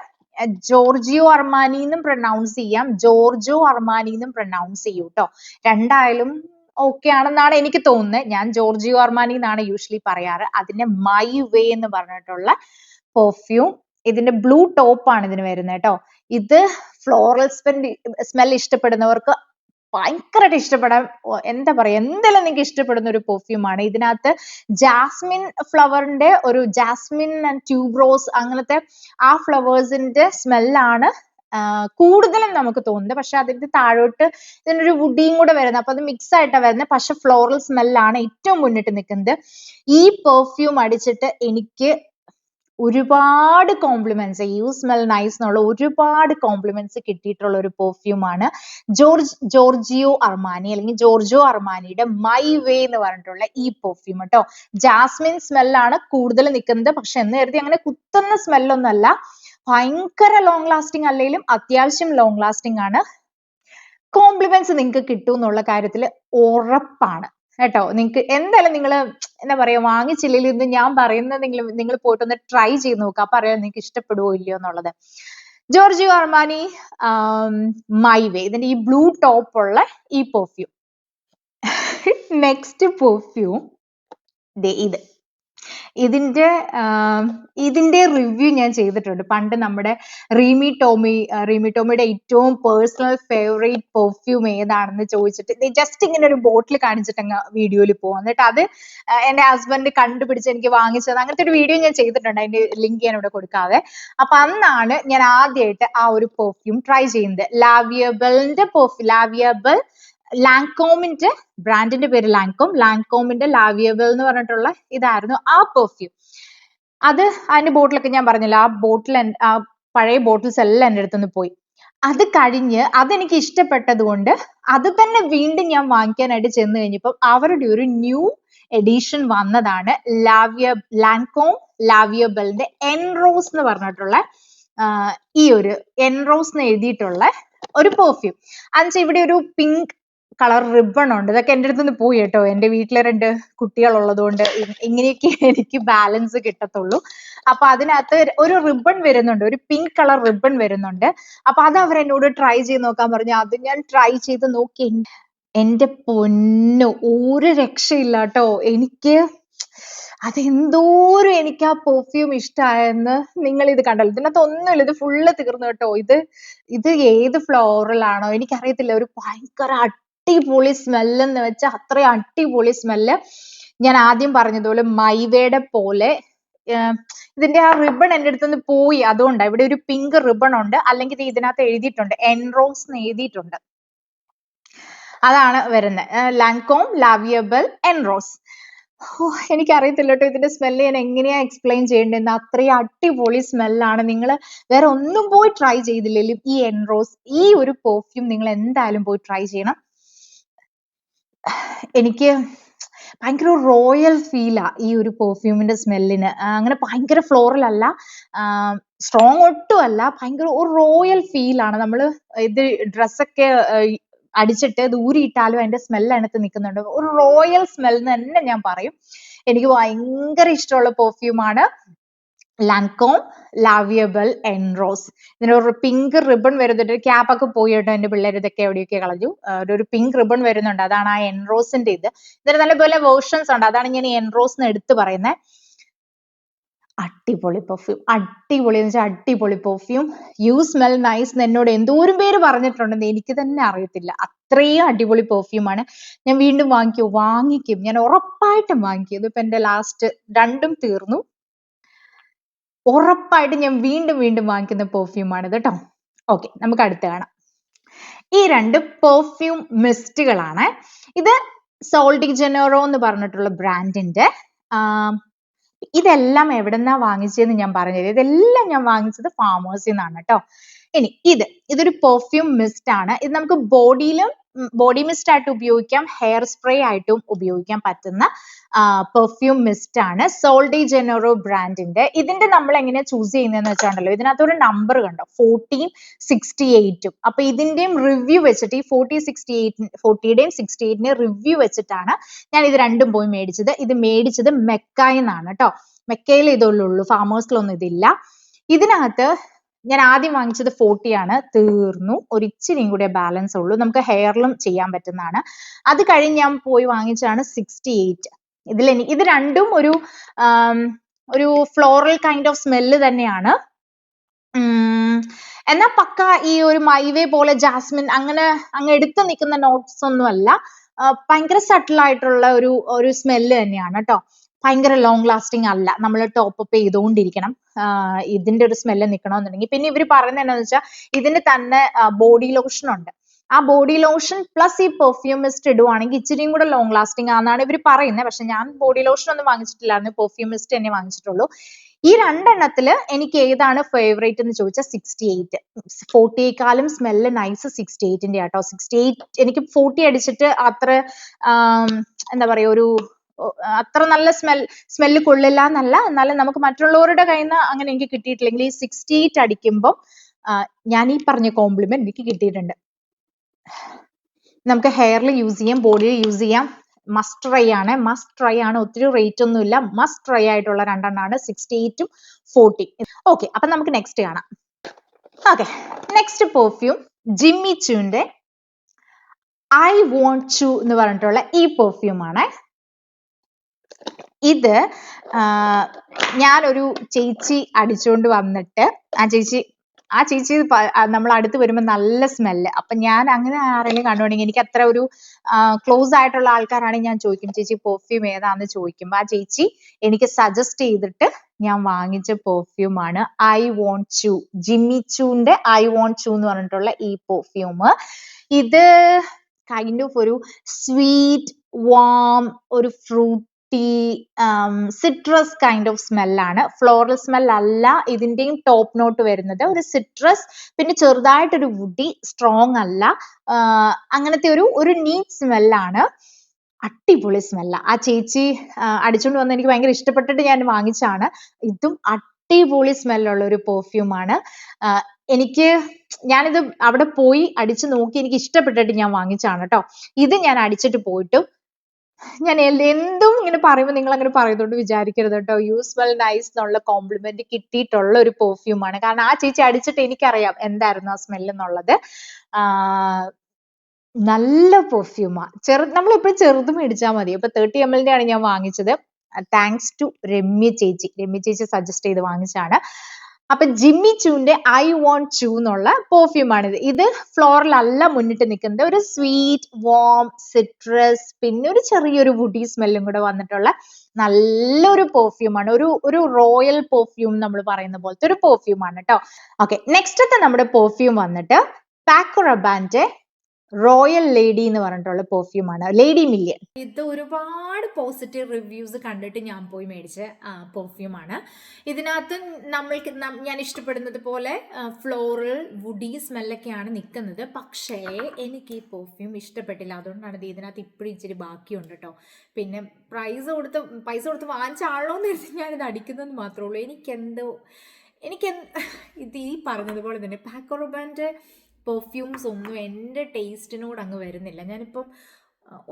ജോർജിയോ അർമാനി എന്നും പ്രൊനൗൺസ് ചെയ്യാം, ജോർജോ അർമാനി എന്നും പ്രൊനൗൺസ് ചെയ്യൂ കേട്ടോ. രണ്ടായാലും ഓക്കെ ആണെന്നാണ് എനിക്ക് തോന്നുന്നത്. ഞാൻ ജോർജിയോ അർമാനി എന്നാണ് യൂഷ്വലി പറയാറ്. അതിന്റെ മൈവേ എന്ന് പറഞ്ഞിട്ടുള്ള പെർഫ്യൂം, ഇതിന്റെ ബ്ലൂ ടോപ്പ് ആണ് ഇതിന് വരുന്നത് കേട്ടോ. ഇത് ഫ്ലോറൽ സ്മെൽ ഇഷ്ടപ്പെടുന്നവർക്ക് ഭയങ്കരമായിട്ട് ഇഷ്ടപ്പെടാൻ, എന്താ പറയാ, എന്തെല്ലാം നിങ്ങൾക്ക് ഇഷ്ടപ്പെടുന്ന ഒരു പെർഫ്യൂം ആണ്. ഇതിനകത്ത് ജാസ്മിൻ ഫ്ലവറിന്റെ ഒരു ജാസ്മിൻ ആൻഡ് ട്യൂബ്രോസ് അങ്ങനത്തെ ആ ഫ്ലവേഴ്സിന്റെ സ്മെല്ലാണ് കൂടുതലും നമുക്ക് തോന്നുന്നത്. പക്ഷെ അതിന്റെ താഴോട്ട് ഇതിനൊരു വുഡിയും കൂടെ വരുന്നത്, അപ്പൊ അത് മിക്സ് ആയിട്ടാണ് വരുന്നത്. പക്ഷെ ഫ്ലോറൽ സ്മെല്ലാണ് ഏറ്റവും മുന്നിട്ട് നിൽക്കുന്നത്. ഈ പെർഫ്യൂം അടിച്ചിട്ട് എനിക്ക് ഒരുപാട് കോംപ്ലിമെന്റ്സ്, യു സ്മെൽ നൈസ് എന്നുള്ള ഒരുപാട് കോംപ്ലിമെന്റ്സ് കിട്ടിയിട്ടുള്ള ഒരു പെർഫ്യൂം ആണ് ജോർജിയോ അർമാനി അല്ലെങ്കിൽ ജോർജോ അർമാനിയുടെ മൈവേ എന്ന് പറഞ്ഞിട്ടുള്ള ഈ പെർഫ്യൂം കേട്ടോ. ജാസ്മിൻ സ്മെല്ലാണ് കൂടുതൽ നിൽക്കുന്നത്. പക്ഷെ എന്ന് കരുതി അങ്ങനെ കുത്തുന്ന സ്മെല്ലൊന്നും അല്ല, ഭയങ്കര ലോങ് ലാസ്റ്റിംഗ് അല്ലെങ്കിലും അത്യാവശ്യം ലോങ് ലാസ്റ്റിംഗ് ആണ്. കോംപ്ലിമെന്റ്സ് നിങ്ങൾക്ക് കിട്ടും എന്നുള്ള കാര്യത്തിൽ ഉറപ്പാണ് കേട്ടോ. നിങ്ങൾക്ക് എന്തായാലും നിങ്ങൾ എന്താ പറയാ, വാങ്ങിച്ചില്ലെങ്കിൽ ഇത് ഞാൻ പറയുന്നത് നിങ്ങൾ പോയിട്ടൊന്ന് ട്രൈ ചെയ്ത് നോക്കുക. അപ്പൊ അറിയാം നിങ്ങൾക്ക് ഇഷ്ടപ്പെടുവോ ഇല്ലയോ എന്നുള്ളത്. ജോർജിയോ അർമാനി മൈവേ, ഇതിന്റെ ഈ ബ്ലൂ ടോപ്പ് ഉള്ള ഈ പെർഫ്യൂം. നെക്സ്റ്റ് പെർഫ്യൂം ഇതിന്റെ റിവ്യൂ ഞാൻ ചെയ്തിട്ടുണ്ട് പണ്ട്. നമ്മുടെ റീമി ടോമിയുടെ ഏറ്റവും പേഴ്സണൽ ഫേവറേറ്റ് പെർഫ്യൂം ഏതാണെന്ന് ചോദിച്ചിട്ട് ജസ്റ്റ് ഇങ്ങനെ ഒരു ബോട്ടിൽ കാണിച്ചിട്ട് അങ്ങ് വീഡിയോയിൽ പോകും. എന്നിട്ട് അത് എന്റെ ഹസ്ബൻഡ് കണ്ടുപിടിച്ച് എനിക്ക് വാങ്ങിച്ചത്, അങ്ങനത്തെ ഒരു വീഡിയോ ഞാൻ ചെയ്തിട്ടുണ്ട്. അതിന്റെ ലിങ്ക് ഞാൻ ഇവിടെ കൊടുക്കാതെ. അപ്പൊ അന്നാണ് ഞാൻ ആദ്യമായിട്ട് ആ ഒരു പെർഫ്യൂം ട്രൈ ചെയ്യുന്നത്. ലാവിയബിളിന്റെ പെർഫ്യൂം, ലാവിയബിൾ ലാങ്കോമിന്റെ ബ്രാൻഡിന്റെ പേര് ലാങ്കോമിന്റെ ലാവിയബിൾ എന്ന് പറഞ്ഞിട്ടുള്ള ഇതായിരുന്നു ആ പെർഫ്യൂം. അതിന്റെ ബോട്ടിലൊക്കെ ഞാൻ പറഞ്ഞല്ലോ, ആ ബോട്ടിൽ ആ പഴയ ബോട്ടിൽസ് എല്ലാം എൻ്റെ അടുത്തുനിന്ന് പോയി. അത് കഴിഞ്ഞ് അതെനിക്ക് ഇഷ്ടപ്പെട്ടത് കൊണ്ട് അത് തന്നെ വീണ്ടും ഞാൻ വാങ്ങിക്കാനായിട്ട് ചെന്ന് കഴിഞ്ഞപ്പോൾ അവരുടെ ഒരു ന്യൂ എഡിഷൻ വന്നതാണ് ലാങ്കോം ലാവിയബിളിന്റെ എൻറോസ് എന്ന് പറഞ്ഞിട്ടുള്ള ഈ ഒരു എൻറോസ് എന്ന് എഴുതിയിട്ടുള്ള ഒരു പെർഫ്യൂം. അതെന്നുവെച്ചാൽ ഇവിടെ ഒരു പിങ്ക് കളർ റിബൺ ഉണ്ട്. ഇതൊക്കെ എൻ്റെ അടുത്തുനിന്ന് പോയി കേട്ടോ. എൻ്റെ വീട്ടിലെ 2 കുട്ടികൾ ഉള്ളതുകൊണ്ട് ഇങ്ങനെയൊക്കെ എനിക്ക് ബാലൻസ് കിട്ടത്തുള്ളൂ. അപ്പൊ അതിനകത്ത് ഒരു റിബൺ വരുന്നുണ്ട്, ഒരു പിങ്ക് കളർ റിബൺ വരുന്നുണ്ട്. അപ്പൊ അത് അവരെന്നോട് ട്രൈ ചെയ്ത് നോക്കാൻ പറഞ്ഞു. അത് ഞാൻ ട്രൈ ചെയ്ത് നോക്കി. എന്റെ പൊന്നു, ഒരു രക്ഷയില്ല കേട്ടോ. അതെന്തോരം എനിക്ക് ആ പെർഫ്യൂം ഇഷ്ടമായെന്ന് നിങ്ങൾ ഇത് കണ്ടല്ലോ. ഇതിനകത്ത് ഒന്നുമില്ല, ഇത് ഫുള്ള് തീർന്നു കേട്ടോ. ഇത് ഏത് ഫ്ലോറലാണോ എനിക്കറിയത്തില്ല, ഒരു ഭയങ്കര അടിപൊളി സ്മെല്ല് എന്ന് വെച്ചാൽ അത്രയും അടിപൊളി സ്മെല്ല്. ഞാൻ ആദ്യം പറഞ്ഞതുപോലെ മൈവേയുടെ പോലെ ഇതിന്റെ ആ റിബൺ എൻ്റെ അടുത്തുനിന്ന് പോയി. അതുകൊണ്ടാണ് ഇവിടെ ഒരു പിങ്ക് റിബൺ ഉണ്ട്, അല്ലെങ്കിൽ ഇതിനകത്ത് എഴുതിയിട്ടുണ്ട് എൻറോസ് എന്ന് എഴുതിയിട്ടുണ്ട്. അതാണ് വരുന്നത്. ലാൻകോം ലാവിയബിൾ എൻറോസ്. എനിക്കറിയത്തില്ല കേട്ടോ ഇതിന്റെ സ്മെല്ല് ഞാൻ എങ്ങനെയാ എക്സ്പ്ലെയിൻ ചെയ്യേണ്ടതെന്ന്. അത്രയും അടിപൊളി സ്മെല്ലാണ്. നിങ്ങൾ വേറെ ഒന്നും പോയി ട്രൈ ചെയ്തില്ലെങ്കിലും ഈ എൻറോസ് ഈ ഒരു പെർഫ്യൂം നിങ്ങൾ എന്തായാലും പോയി ട്രൈ ചെയ്യണം. എനിക്ക് ഭയങ്കര റോയൽ ഫീലാ ഈ ഒരു പെർഫ്യൂമിന്റെ സ്മെല്ലിന്. അങ്ങനെ ഭയങ്കര ഫ്ലോറൽ അല്ല, സ്ട്രോങ് ഒട്ടും അല്ല, ഭയങ്കര ഒരു റോയൽ ഫീലാണ്. നമ്മൾ ഇത് ഡ്രസ്സൊക്കെ അടിച്ചിട്ട് ദൂരിയിട്ടാലും അതിന്റെ സ്മെല്ല് അതിനകത്ത് നിൽക്കുന്നുണ്ട്. ഒരു റോയൽ സ്മെൽ എന്ന് തന്നെ ഞാൻ പറയും. എനിക്ക് ഭയങ്കര ഇഷ്ടമുള്ള പെർഫ്യൂമാണ് ലാൻകോം ലാവിയബിൾ എൻറോസ്. ഇതിനൊരു പിങ്ക് റിബൺ വരുന്നുണ്ട്. ക്യാപ്പ് ഒക്കെ പോയി കേട്ടോ, എന്റെ പിള്ളേർ ഇതൊക്കെ എവിടെയൊക്കെ കളഞ്ഞു. ഒരു പിങ്ക് റിബൺ വരുന്നുണ്ട്, അതാണ് ആ എൻറോസിന്റെ ഇത്. ഇതിന് നല്ലപോലെ വേർഷൻസ് ഉണ്ട്, അതാണ് ഞാൻ ഈ എൻറോസ് എന്ന് എടുത്ത് പറയുന്നത്. അടിപൊളി പെർഫ്യൂം, അടിപൊളി എന്ന് വെച്ചാൽ അടിപൊളി പെർഫ്യൂം. യു സ്മെൽ നൈസ് എന്ന് എന്നോട് എന്തോരം പേര് പറഞ്ഞിട്ടുണ്ടെന്ന് എനിക്ക് തന്നെ അറിയത്തില്ല. അത്രയും അടിപൊളി പെർഫ്യൂമാണ്. ഞാൻ വീണ്ടും വാങ്ങിക്കും, ഞാൻ ഉറപ്പായിട്ടും വാങ്ങിക്കും. ഇതിപ്പോ എന്റെ ലാസ്റ്റ് രണ്ടും തീർന്നു. ഉറപ്പായിട്ട് ഞാൻ വീണ്ടും വീണ്ടും വാങ്ങിക്കുന്ന പെർഫ്യൂമാണ് ഇത് കേട്ടോ. ഓക്കെ, നമുക്ക് അടുത്ത് കാണാം. ഈ രണ്ട് പെർഫ്യൂം മിസ്റ്റുകളാണ്. ഇത് സോൾ ഡി ജനേറോ എന്ന് പറഞ്ഞിട്ടുള്ള ബ്രാൻഡിന്റെ. ഇതെല്ലാം എവിടെന്നാ വാങ്ങിച്ചതെന്ന് ഞാൻ പറഞ്ഞുതരാം. ഇതെല്ലാം ഞാൻ വാങ്ങിച്ചത് ഫാമേഴ്സിൽ നിന്നാണ് കേട്ടോ. ഇനി ഇതൊരു പെർഫ്യൂം മിസ്റ്റ് ആണ്. ഇത് നമുക്ക് ബോഡി മിസ്റ്റ് ആയിട്ട് ഉപയോഗിക്കാം, ഹെയർ സ്പ്രേ ആയിട്ടും ഉപയോഗിക്കാൻ പറ്റുന്ന പെർഫ്യൂം മിസ്റ്റ് ആണ്. സോൾ ഡി ജനേറോ ബ്രാൻഡിന്റെ. ഇതിന്റെ നമ്മൾ എങ്ങനെയാ ചൂസ് ചെയ്യുന്നതെന്ന് വെച്ചാണ്ടല്ലോ, ഇതിനകത്തൊരു നമ്പർ കണ്ടോ, 40 68. അപ്പൊ ഇതിന്റെയും റിവ്യൂ വെച്ചിട്ട് ഈ 40യുടെയും 68ന്റെ റിവ്യൂ വെച്ചിട്ടാണ് ഞാൻ ഇത് രണ്ടും പോയി മേടിച്ചത്. ഇത് മേടിച്ചത് മെക്കയിൽ നിന്നാണ് കേട്ടോ. മെക്കയിൽ ഇതുള്ളൂ, ഫാമേഴ്സിലൊന്നും ഇതില്ല. ഇതിനകത്ത് ഞാൻ ആദ്യം വാങ്ങിച്ചത് 40 ആണ്, തീർന്നു. ഒരു ഇച്ചിരിയും കൂടെ ബാലൻസ് ഉള്ളൂ, നമുക്ക് ഹെയറിലും ചെയ്യാൻ പറ്റുന്നതാണ്. അത് കഴിഞ്ഞ് ഞാൻ പോയി വാങ്ങിച്ചതാണ് 68. ഇത് രണ്ടും ഒരു ഫ്ലോറൽ കൈൻഡ് ഓഫ് സ്മെല്ല് തന്നെയാണ്. എന്നാൽ പക്ക ഈ ഒരു മൈവേ പോലെ ജാസ്മിൻ അങ്ങനെ അങ്ങ് എടുത്ത് നിൽക്കുന്ന നോട്ട്സ് ഒന്നും അല്ല. ഭയങ്കര സട്ടിൽ ആയിട്ടുള്ള ഒരു സ്മെല്ല് തന്നെയാണ് കേട്ടോ. ഭയങ്കര ലോങ് ലാസ്റ്റിംഗ് അല്ല. നമ്മൾ ടോപ്പ് അപ്പ് ചെയ്തുകൊണ്ടിരിക്കണം ഇതിന്റെ ഒരു സ്മെല്ല് നിൽക്കണമെന്നുണ്ടെങ്കിൽ. പിന്നെ ഇവർ പറയുന്നത് എന്താണെന്ന് വെച്ചാൽ ഇതിന് തന്നെ ബോഡി ലോഷൻ ഉണ്ട്. ആ ബോഡി ലോഷൻ പ്ലസ് ഈ പെർഫ്യൂം മിസ്റ്റ് ഇടുവാണെങ്കിൽ ഇച്ചിരിയും കൂടെ ലോങ് ലാസ്റ്റിംഗ് ആണെന്നാണ് ഇവർ പറയുന്നത്. പക്ഷെ ഞാൻ ബോഡി ലോഷൻ ഒന്നും വാങ്ങിച്ചിട്ടില്ലായിരുന്നു, പെർഫ്യൂം മിസ്റ്റ് തന്നെ വാങ്ങിച്ചിട്ടുള്ളൂ. ഈ രണ്ടെണ്ണത്തില് എനിക്ക് ഏതാണ് ഫേവറേറ്റ് എന്ന് ചോദിച്ചാൽ 68. 40യേക്കാളും സ്മെല്ല് നൈസ് 68ന്റെ ആട്ടോ. 68 എനിക്ക് 40 അടിച്ചിട്ട് അത്ര എന്താ പറയാ അത്ര നല്ല സ്മെല്ല് കൊള്ളില്ല എന്നല്ല, എന്നാലും നമുക്ക് മറ്റുള്ളവരുടെ കയ്യിൽ നിന്ന് അങ്ങനെ എനിക്ക് കിട്ടിയിട്ടില്ലെങ്കിൽ ഈ 68 അടിക്കുമ്പോൾ ഞാൻ ഈ പറഞ്ഞ കോംപ്ലിമെന്റ് എനിക്ക് കിട്ടിയിട്ടുണ്ട്. നമുക്ക് ഹെയറിൽ യൂസ് ചെയ്യാം, ബോഡിയിൽ യൂസ് ചെയ്യാം. മസ്റ്റ് ട്രൈ ആണ്. ഒത്തിരി റേറ്റ് ഒന്നുമില്ല. മസ്റ്റ് ട്രൈ ആയിട്ടുള്ള രണ്ടെണ്ണമാണ് 68ഉം 40. ഓക്കെ, അപ്പൊ നമുക്ക് നെക്സ്റ്റ് കാണാം. ഓക്കെ, നെക്സ്റ്റ് പെർഫ്യൂം ജിമ്മി ചൂന്റെ ഐ വോണ്ട് ചൂ എന്ന് പറഞ്ഞിട്ടുള്ള ഈ പെർഫ്യൂം ആണ്. ഇത് ഞാനൊരു ചേച്ചി അടിച്ചുകൊണ്ട് വന്നിട്ട് ആ ചേച്ചി നമ്മൾ അടുത്ത് വരുമ്പോൾ നല്ല സ്മെല്ല്. അപ്പൊ ഞാൻ അങ്ങനെ ആരെങ്കിലും കണ്ടുകൊണ്ടെങ്കിൽ എനിക്ക് അത്ര ഒരു ക്ലോസ് ആയിട്ടുള്ള ആൾക്കാരാണെങ്കിൽ ഞാൻ ചോദിക്കും, ചേച്ചി പെർഫ്യൂം ഏതാന്ന് ചോദിക്കുമ്പോൾ ആ ചേച്ചി എനിക്ക് സജസ്റ്റ് ചെയ്തിട്ട് ഞാൻ വാങ്ങിച്ച പെർഫ്യൂം ആണ് ഐ വോണ്ട് ചൂ. ജിമ്മി ചൂന്റെ ഐ വോണ്ട് ചൂ എന്ന് പറഞ്ഞിട്ടുള്ള ഈ പെർഫ്യൂം. ഇത് കൈൻഡ് ഓഫ് ഒരു സ്വീറ്റ് വാം, ഒരു ഫ്രൂട്ട് സിട്രസ് കൈൻഡ് ഓഫ് സ്മെല്ലാണ്. ഫ്ലോറൽ സ്മെൽ അല്ല ഇതിന്റെയും ടോപ്പ് നോട്ട് വരുന്നത്. ഒരു സിട്രസ്, പിന്നെ ചെറുതായിട്ടൊരു വുഡി, സ്ട്രോങ് അല്ല, അങ്ങനത്തെ ഒരു നീറ്റ് സ്മെല്ലാണ്. അടിപൊളി സ്മെല്ല. ആ ചേച്ചി അടിച്ചുകൊണ്ട് വന്ന് എനിക്ക് ഭയങ്കര ഇഷ്ടപ്പെട്ടിട്ട് ഞാൻ വാങ്ങിച്ചാണ്. ഇതും അടിപൊളി സ്മെല്ലുള്ള ഒരു പെർഫ്യൂമാണ്. ഞാനിത് അവിടെ പോയി അടിച്ചു നോക്കി എനിക്ക് ഇഷ്ടപ്പെട്ടിട്ട് ഞാൻ വാങ്ങിച്ചാണ് കേട്ടോ. ഇത് ഞാൻ അടിച്ചിട്ട് പോയിട്ടും ഞാൻ എന്തും ഇങ്ങനെ പറയുമ്പോൾ നിങ്ങൾ അങ്ങനെ പറയുന്നോണ്ട് വിചാരിക്കരുത് കേട്ടോ. യു സ്മെൽ നൈസ് എന്നുള്ള കോംപ്ലിമെന്റ് കിട്ടിയിട്ടുള്ള ഒരു പെർഫ്യൂമാണ്. കാരണം ആ ചേച്ചി അടിച്ചിട്ട് എനിക്കറിയാം എന്തായിരുന്നു ആ സ്മെൽ എന്നുള്ളത്. നല്ല പെർഫ്യൂമാ. നമ്മൾ എപ്പോഴും ചെറുത് മേടിച്ചാൽ മതി. അപ്പൊ 30 ml ആണ് ഞാൻ വാങ്ങിച്ചത്. താങ്ക്സ് ടു രമ്യ ചേച്ചി സജസ്റ്റ് ചെയ്ത് വാങ്ങിച്ചാണ്. അപ്പൊ ജിമ്മി ചൂന്റെ ഐ വോണ്ട് ചൂ എന്നുള്ള പെർഫ്യൂമാണിത്. ഇത് ഫ്ലോറൽ അല്ല മുന്നിട്ട് നിൽക്കുന്നത്, ഒരു സ്വീറ്റ് വാം സിട്രസ്, പിന്നെ ഒരു ചെറിയൊരു വുഡി സ്മെല്ലും കൂടെ വന്നിട്ടുള്ള നല്ലൊരു പെർഫ്യൂമാണ്. ഒരു റോയൽ പെർഫ്യൂം നമ്മൾ പറയുന്ന പോലത്തെ ഒരു പെർഫ്യൂമാണ് കേട്ടോ. ഓക്കെ, നെക്സ്റ്റത്തെ നമ്മുടെ പെർഫ്യൂം വന്നിട്ട് പാക്കോ റബാന്റെ റോയൽ ലേഡി എന്ന് പറഞ്ഞിട്ടുള്ള പെർഫ്യൂം ആണ്, ലേഡി മില്യൺ. ഇത് ഒരുപാട് പോസിറ്റീവ് റിവ്യൂസ് കണ്ടിട്ട് ഞാൻ പോയി മേടിച്ച പെർഫ്യൂമാണ്. ഇതിനകത്ത് നമ്മൾക്ക് ഞാൻ ഇഷ്ടപ്പെടുന്നത് പോലെ ഫ്ലോറൽ വുഡി സ്മെല്ലൊക്കെയാണ് നിൽക്കുന്നത്. പക്ഷേ എനിക്ക് ഈ പെർഫ്യൂം ഇഷ്ടപ്പെട്ടില്ല. അതുകൊണ്ടാണ് ഇത് ഇതിനകത്ത് ഇപ്പോഴും ഇച്ചിരി ബാക്കിയുണ്ട് കേട്ടോ. പിന്നെ പൈസ കൊടുത്ത് വാങ്ങിച്ച ആളോന്ന് കരുതി ഞാനിത് അടിക്കുന്നതെന്ന് മാത്രമേ ഉള്ളൂ. എനിക്ക് ഇത് ഈ പറഞ്ഞതുപോലെ തന്നെ പാക്കോ റബാൻ്റെ പെർഫ്യൂംസ് ഒന്നും എൻ്റെ ടേസ്റ്റിനോട് അങ്ങ് വരുന്നില്ല. ഞാനിപ്പം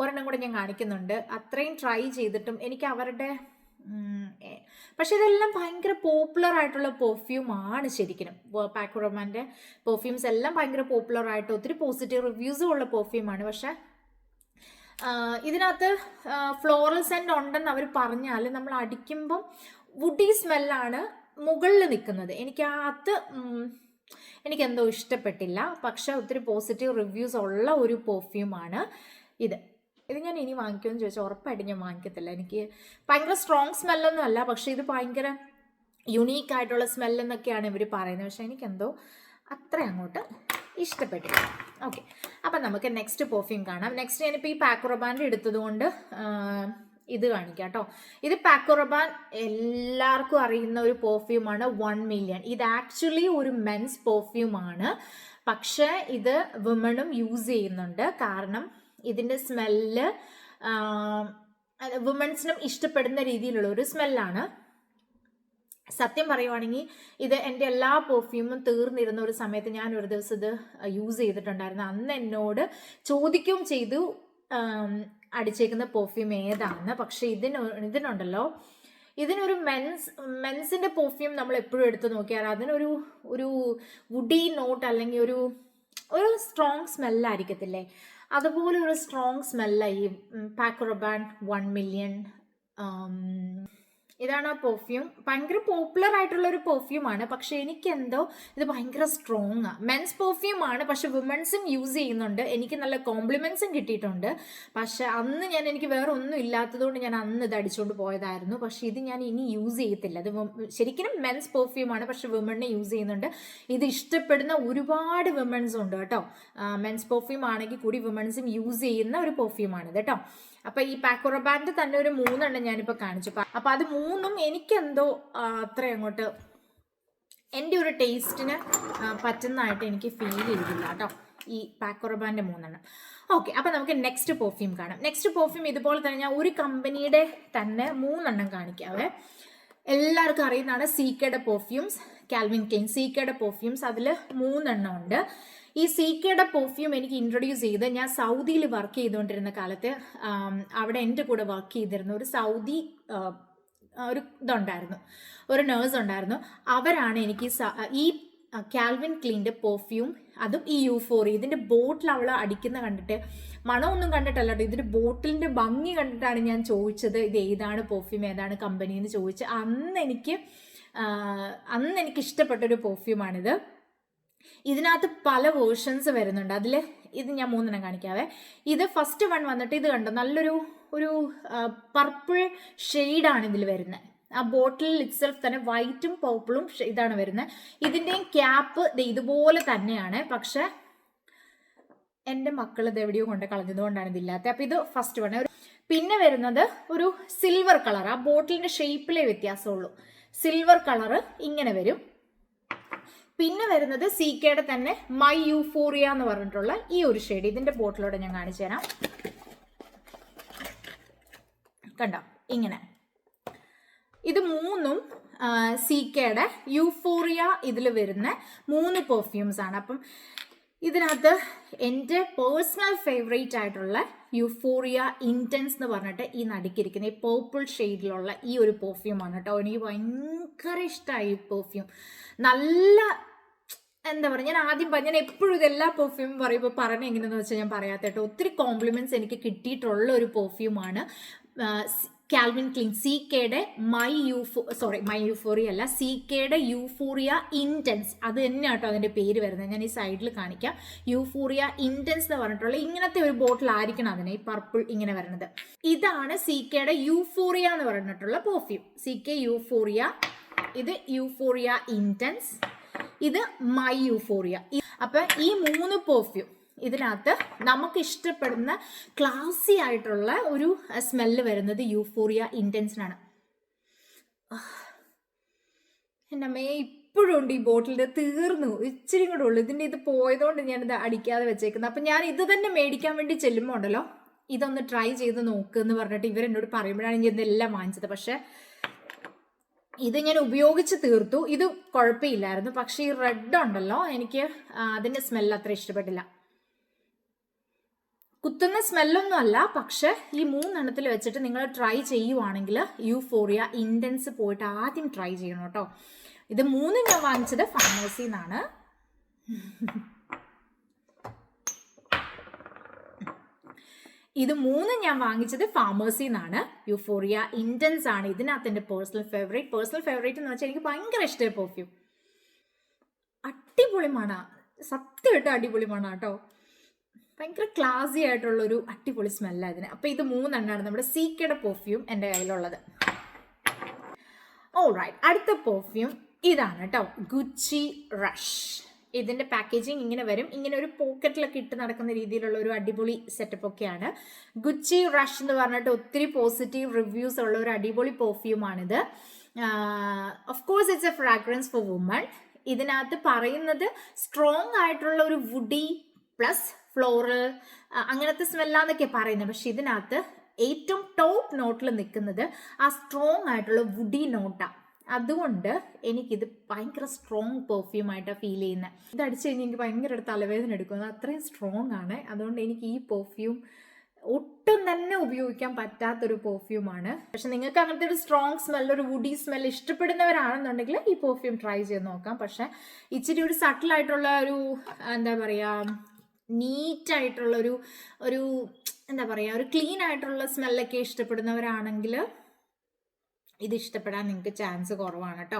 ഒരെണ്ണം കൂടെ ഞാൻ കാണിക്കുന്നുണ്ട്. അത്രയും ട്രൈ ചെയ്തിട്ടും എനിക്ക് അവരുടെ പക്ഷെ ഇതെല്ലാം ഭയങ്കര പോപ്പുലർ ആയിട്ടുള്ള പെർഫ്യൂമാണ് ശരിക്കും. പാക്കോ റബാൻ്റെ പെർഫ്യൂംസ് എല്ലാം ഭയങ്കര പോപ്പുലർ ആയിട്ട് ഒത്തിരി പോസിറ്റീവ് റിവ്യൂസും ഉള്ള പെർഫ്യൂമാണ്. പക്ഷെ ഇതിനകത്ത് ഫ്ലോറൽ സെൻറ്റ് ഉണ്ടെന്ന് അവർ പറഞ്ഞാൽ നമ്മൾ അടിക്കുമ്പം വുഡി സ്മെല്ലാണ് മുകളിൽ നിൽക്കുന്നത്. എനിക്കെന്തോ ഇഷ്ടപ്പെട്ടില്ല. പക്ഷെ ഒത്തിരി പോസിറ്റീവ് റിവ്യൂസ് ഉള്ള ഒരു പെർഫ്യൂമാണ് ഇത് ഞാൻ ഇനി വാങ്ങിക്കുമെന്ന് ചോദിച്ചാൽ ഉറപ്പായിട്ട് ഞാൻ വാങ്ങിക്കത്തില്ല. എനിക്ക് ഭയങ്കര സ്ട്രോങ് സ്മെല്ലൊന്നും അല്ല, പക്ഷെ ഇത് ഭയങ്കര യുണീക്കായിട്ടുള്ള സ്മെല്ലെന്നൊക്കെയാണ് ഇവർ പറയുന്നത്. പക്ഷെ എനിക്കെന്തോ അത്ര അങ്ങോട്ട് ഇഷ്ടപ്പെട്ടില്ല. ഓക്കെ, അപ്പം നമുക്ക് നെക്സ്റ്റ് പെർഫ്യൂം കാണാം. നെക്സ്റ്റ് ഞാനിപ്പോൾ ഈ പാക്കോ റബാൻ്റെ എടുത്തത് കൊണ്ട് ഇത് കാണിക്കാം കേട്ടോ. ഇത് പാക്കോ റബാൻ എല്ലാവർക്കും അറിയുന്ന ഒരു പെർഫ്യൂമാണ് 1 മില്യൺ. ഇത് ആക്ച്വലി ഒരു മെൻസ് പെർഫ്യൂമാണ്. പക്ഷേ ഇത് വുമണും യൂസ് ചെയ്യുന്നുണ്ട്. കാരണം ഇതിൻ്റെ സ്മെല്ല് വുമൻസിനും ഇഷ്ടപ്പെടുന്ന രീതിയിലുള്ള ഒരു സ്മെല്ലാണ്. സത്യം പറയുവാണെങ്കിൽ ഇത് എൻ്റെ എല്ലാ പെർഫ്യൂമും തീർന്നിരുന്ന ഒരു സമയത്ത് ഞാൻ ഒരു ദിവസം ഇത് യൂസ് ചെയ്തിട്ടുണ്ടായിരുന്നു. അന്ന് എന്നോട് ചോദിക്കുകയും ചെയ്തു അടിച്ചേക്കുന്ന പെർഫ്യൂം ഏതാണെന്ന്. പക്ഷെ ഇതിനുണ്ടല്ലോ, ഇതിനൊരു മെൻസിൻ്റെ പെർഫ്യൂം നമ്മൾ എപ്പോഴും എടുത്ത് നോക്കിയാൽ അതിനൊരു വുഡി നോട്ട് അല്ലെങ്കിൽ ഒരു സ്ട്രോങ് സ്മെല്ലായിരിക്കത്തില്ലേ, അതുപോലെ ഒരു സ്ട്രോങ് സ്മെല്ലായി പാക്കോ റബാൻ 1 മില്യൺ. ഇതാണ് ആ പെർഫ്യൂം. ഭയങ്കര പോപ്പുലർ ആയിട്ടുള്ള ഒരു പെർഫ്യൂമാണ്. പക്ഷെ എനിക്കെന്തോ ഇത് ഭയങ്കര സ്ട്രോങ് ആണ്. മെൻസ് പെർഫ്യൂമാണ്, പക്ഷെ വുമൻസും യൂസ് ചെയ്യുന്നുണ്ട്. എനിക്ക് നല്ല കോംപ്ലിമെന്റ്സും കിട്ടിയിട്ടുണ്ട്. പക്ഷെ അന്ന് എനിക്ക് വേറെ ഒന്നും ഇല്ലാത്തതുകൊണ്ട് ഞാൻ അന്ന് ഇത് അടിച്ചുകൊണ്ട് പോയതായിരുന്നു. പക്ഷെ ഇത് ഞാൻ ഇനി യൂസ് ചെയ്യത്തില്ല. ഇത് ശരിക്കും മെൻസ് പെർഫ്യൂമാണ്, പക്ഷെ വുമണിനെ യൂസ് ചെയ്യുന്നുണ്ട്. ഇത് ഇഷ്ടപ്പെടുന്ന ഒരുപാട് വുമൻസും ഉണ്ട് കേട്ടോ. മെൻസ് പെർഫ്യൂം ആണെങ്കിൽ കൂടി വുമൻസും യൂസ് ചെയ്യുന്ന ഒരു പെർഫ്യൂമാണിത് കേട്ടോ. അപ്പൊ ഈ പാക്കോ റബാൻ്റെ തന്നെ ഒരു 3 ഞാനിപ്പോൾ കാണിച്ചു. അപ്പൊ അത് 3 എനിക്കെന്തോ അത്ര അങ്ങോട്ട് എൻ്റെ ഒരു ടേസ്റ്റിന് പറ്റുന്നതായിട്ട് എനിക്ക് ഫീൽ ചെയ്തില്ല കേട്ടോ, ഈ പാക്കോ റബാൻ്റെ 3. ഓക്കെ, അപ്പൊ നമുക്ക് നെക്സ്റ്റ് പെർഫ്യൂം കാണാം. നെക്സ്റ്റ് പെർഫ്യൂം ഇതുപോലെ തന്നെ ഞാൻ ഒരു കമ്പനിയുടെ തന്നെ 3 കാണിക്കാവേ. എല്ലാവർക്കും അറിയുന്നതാണ് സീക്കയുടെ പെർഫ്യൂംസ്, കാൽവിൻ ക്ലെയിൻ സീക്കയുടെ പെർഫ്യൂംസ്. അതിൽ 3 ഉണ്ട്. ഈ സീക്കയുടെ പെർഫ്യൂം എനിക്ക് ഇൻട്രൊഡ്യൂസ് ചെയ്ത് ഞാൻ സൗദിയിൽ വർക്ക് ചെയ്തുകൊണ്ടിരുന്ന കാലത്ത് അവിടെ എൻ്റെ കൂടെ വർക്ക് ചെയ്തിരുന്ന ഒരു സൗദി ഒരു ഇതുണ്ടായിരുന്നു, ഒരു നേഴ്സ് ഉണ്ടായിരുന്നു. അവരാണ് എനിക്ക് ഈ കാൽവിൻ ക്ലീൻ്റെ പെർഫ്യൂം, അതും ഈ യൂഫോറിയ, ഇതിൻ്റെ ബോട്ടിൽ അവൾ അടിക്കുന്ന കണ്ടിട്ട്, മണമൊന്നും കണ്ടിട്ടല്ല കേട്ടോ, ഇതിൻ്റെ ബോട്ടിലിൻ്റെ ഭംഗി കണ്ടിട്ടാണ് ഞാൻ ചോദിച്ചത് ഇത് ഏതാണ് പെർഫ്യൂം, ഏതാണ് കമ്പനി എന്ന് ചോദിച്ച്. അന്ന് എനിക്ക് ഇഷ്ടപ്പെട്ടൊരു പെർഫ്യൂമാണിത്. ഇതിനകത്ത് പല വേർഷൻസ് വരുന്നുണ്ട്. അതിൽ ഇത് ഞാൻ 3 കാണിക്കാവേ. ഇത് ഫസ്റ്റ് വൺ വന്നിട്ട് ഇത് കണ്ടോ, നല്ലൊരു പർപ്പിൾ ഷെയ്ഡാണ് ഇതിൽ വരുന്നത്. ആ ബോട്ടിൽ ഇറ്റ്സെൽഫ് തന്നെ വൈറ്റും പർപ്പിളും ഇതാണ് വരുന്നത്. ഇതിൻ്റെയും ക്യാപ്പ് ഇതുപോലെ തന്നെയാണ്. പക്ഷെ എൻ്റെ മക്കൾ ഇത് എവിടെയോ കൊണ്ട് കളഞ്ഞതുകൊണ്ടാണ് ഇതില്ലാത്തത്. അപ്പം ഇത് ഫസ്റ്റ് വൺ. പിന്നെ വരുന്നത് ഒരു സിൽവർ കളർ, ആ ബോട്ടിലിൻ്റെ ഷേപ്പിലേ വ്യത്യാസമുള്ളൂ. സിൽവർ കളറ് ഇങ്ങനെ വരും. പിന്നെ വരുന്നത് സീക്കയുടെ തന്നെ മൈ യൂഫോറിയ എന്ന് പറഞ്ഞിട്ടുള്ള ഈ ഒരു ഷെയ്ഡ്. ഇതിന്റെ ബോട്ടിലൂടെ ഞാൻ കാണിച്ചു തരാം. കണ്ടോ, ഇങ്ങനെ. ഇത് 3 സീക്കയുടെ യൂഫോറിയ ഇതിൽ വരുന്ന 3 പെർഫ്യൂംസ് ആണ്. അപ്പം ഇതിനകത്ത് എൻ്റെ പേഴ്സണൽ ഫേവറേറ്റ് ആയിട്ടുള്ള യൂഫോറിയ ഇൻറ്റൻസ് എന്ന് പറഞ്ഞിട്ട് ഈ നടുക്കിരിക്കുന്ന ഈ പേർപ്പിൾ ഷെയ്ഡിലുള്ള ഈ ഒരു പെർഫ്യൂമാണ് കേട്ടോ. എനിക്ക് ഭയങ്കര ഇഷ്ടമായി ഈ പെർഫ്യൂം. നല്ല എന്താ പറയുക, ഞാൻ എപ്പോഴും ഇതെല്ലാ പെർഫ്യൂമും പറയുമ്പോൾ പറഞ്ഞ എങ്ങനെയെന്ന് വെച്ചാൽ ഞാൻ പറയാത്ത കേട്ടോ, ഒത്തിരി കോംപ്ലിമെൻറ്റ്സ് എനിക്ക് കിട്ടിയിട്ടുള്ള ഒരു പെർഫ്യൂമാണ് കാൽവിൻ ക്ലെയിൻ സീക്കയുടെ മൈ യൂഫോറിയ അല്ല, സീക്കയുടെ യൂഫോറിയ ഇൻറ്റൻസ്. അത് തന്നെ കേട്ടോ അതിൻ്റെ പേര് വരുന്നത്. ഞാൻ ഈ സൈഡിൽ കാണിക്കാം. യൂഫോറിയ ഇൻറ്റൻസ് എന്ന് പറഞ്ഞിട്ടുള്ള ഇങ്ങനത്തെ ഒരു ബോട്ടിൽ ആയിരിക്കണം അതിന്, ഈ പർപ്പിൾ ഇങ്ങനെ വരുന്നത്. ഇതാണ് സീക്കയുടെ യൂഫോറിയ എന്ന് പറഞ്ഞിട്ടുള്ള പെർഫ്യൂം. സീക്ക യൂഫോറിയ, ഇത് യൂഫോറിയ ഇൻറ്റൻസ്, ഇത് മൈ യൂഫോറിയ. അപ്പൊ ഈ 3 പെർഫ്യൂം ഇതിനകത്ത് നമുക്ക് ഇഷ്ടപ്പെടുന്ന ക്ലാസി ആയിട്ടുള്ള ഒരു സ്മെല്ല് വരുന്നത് യൂഫോറിയ ഇൻറ്റൻസിനാണ്. എൻ്റെ അമ്മയെ ഇപ്പോഴും ഉണ്ട് ഈ ബോട്ടിലിൻ്റെ, തീർന്നു, ഇച്ചിരി കൂടെ ഉള്ളു. ഇതിൻ്റെ ഇത് പോയതുകൊണ്ട് ഞാനിത് അടിക്കാതെ വെച്ചേക്കുന്നത്. അപ്പം ഞാൻ ഇത് തന്നെ മേടിക്കാൻ വേണ്ടി ചെല്ലുമ്പോൾ ഉണ്ടല്ലോ, ഇതൊന്ന് ട്രൈ ചെയ്ത് നോക്ക് എന്ന് പറഞ്ഞിട്ട് ഇവരെന്നോട് പറയുമ്പോഴാണ് ഞാൻ ഇതെല്ലാം വാങ്ങിച്ചത്. പക്ഷെ ഇത് ഞാൻ ഉപയോഗിച്ച് തീർത്തു. ഇത് കുഴപ്പമില്ലായിരുന്നു. പക്ഷെ ഈ റെഡ് ഉണ്ടല്ലോ, എനിക്ക് അതിൻ്റെ സ്മെല്ല് അത്ര ഇഷ്ടപ്പെട്ടില്ല. കുത്തുന്ന സ്മെല്ലൊന്നും അല്ല. പക്ഷെ ഈ 3 എണ്ണത്തിൽ വെച്ചിട്ട് നിങ്ങൾ ട്രൈ ചെയ്യുവാണെങ്കിൽ യൂഫോറിയ ഇൻറ്റൻസ് പോയിട്ട് ആദ്യം ട്രൈ ചെയ്യണം കേട്ടോ. ഇത് 3 ഞാൻ വാങ്ങിച്ചത് ഫാർമസിന്നാണ്. ഇത് 3 ഞാൻ വാങ്ങിച്ചത് ഫാർമസിന്നാണ്. യൂഫോറിയ ഇൻറ്റൻസ് ആണ് ഇതിനകത്ത് എൻ്റെ പേഴ്സണൽ ഫേവറേറ്റ് എന്ന് വെച്ചാൽ എനിക്ക് ഭയങ്കര ഇഷ്ടമായി പെർഫ്യൂം. അടിപൊളിമാണ്, സത്യമായിട്ട് അടിപൊളിമാണ് കേട്ടോ. ഭയങ്കര ക്ലാസി ആയിട്ടുള്ളൊരു അടിപൊളി സ്മെല്ലാണ് ഇതിന്. അപ്പോൾ ഇത് 3 എണ്ണമാണ് നമ്മുടെ സീക്കയുടെ പെർഫ്യൂം എൻ്റെ കയ്യിലുള്ളത്. ഓൾറൈറ്റ്, അടുത്ത പെർഫ്യൂം ഇതാണ് കേട്ടോ, ഗുച്ചി റഷ്. ഇതിൻ്റെ പാക്കേജിങ് ഇങ്ങനെ വരും. ഇങ്ങനെ ഒരു പോക്കറ്റിലൊക്കെ ഇട്ട് നടക്കുന്ന രീതിയിലുള്ള ഒരു അടിപൊളി സെറ്റപ്പ് ഒക്കെയാണ്. ഗുച്ചി റഷ് എന്ന് പറഞ്ഞിട്ട് ഒത്തിരി പോസിറ്റീവ് റിവ്യൂസ് ഉള്ള ഒരു അടിപൊളി പെർഫ്യൂമാണിത്. Of course it's a fragrance for woman. ഇതിനകത്ത് പറയുന്നത് സ്ട്രോങ് ആയിട്ടുള്ള ഒരു വുഡി പ്ലസ് ഫ്ലോറൽ അങ്ങനത്തെ സ്മെല്ലാന്നൊക്കെ പറയുന്നത്. പക്ഷെ ഇതിനകത്ത് ഏറ്റവും ടോപ്പ് നോട്ടിൽ നിൽക്കുന്നത് ആ സ്ട്രോങ് ആയിട്ടുള്ള വുഡി നോട്ടാണ്. അതുകൊണ്ട് എനിക്കിത് ഭയങ്കര സ്ട്രോങ് പെർഫ്യൂം ആയിട്ടാണ് ഫീൽ ചെയ്യുന്നത്. ഇത് അടിച്ചു കഴിഞ്ഞാൽ എനിക്ക് ഭയങ്കര തലവേദന എടുക്കുന്നത്, അത്രയും സ്ട്രോങ് ആണ്. അതുകൊണ്ട് എനിക്ക് ഈ പെർഫ്യൂം ഒട്ടും തന്നെ ഉപയോഗിക്കാൻ പറ്റാത്തൊരു പെർഫ്യൂമാണ്. പക്ഷെ നിങ്ങൾക്ക് അങ്ങനത്തെ ഒരു സ്ട്രോങ് സ്മെൽ, ഒരു വുഡി സ്മെൽ ഇഷ്ടപ്പെടുന്നവരാണെന്നുണ്ടെങ്കിൽ ഈ പെർഫ്യൂം ട്രൈ ചെയ്ത് നോക്കാം. പക്ഷെ ഇച്ചിരി ഒരു സട്ടിലായിട്ടുള്ള ഒരു എന്താ പറയുക, നീറ്റായിട്ടുള്ള ഒരു എന്താ പറയുക, ഒരു ക്ലീൻ ആയിട്ടുള്ള സ്മെല്ലൊക്കെ ഇഷ്ടപ്പെടുന്നവരാണെങ്കിൽ ഇത് ഇഷ്ടപ്പെടാൻ നിങ്ങൾക്ക് ചാൻസ് കുറവാണ് കേട്ടോ.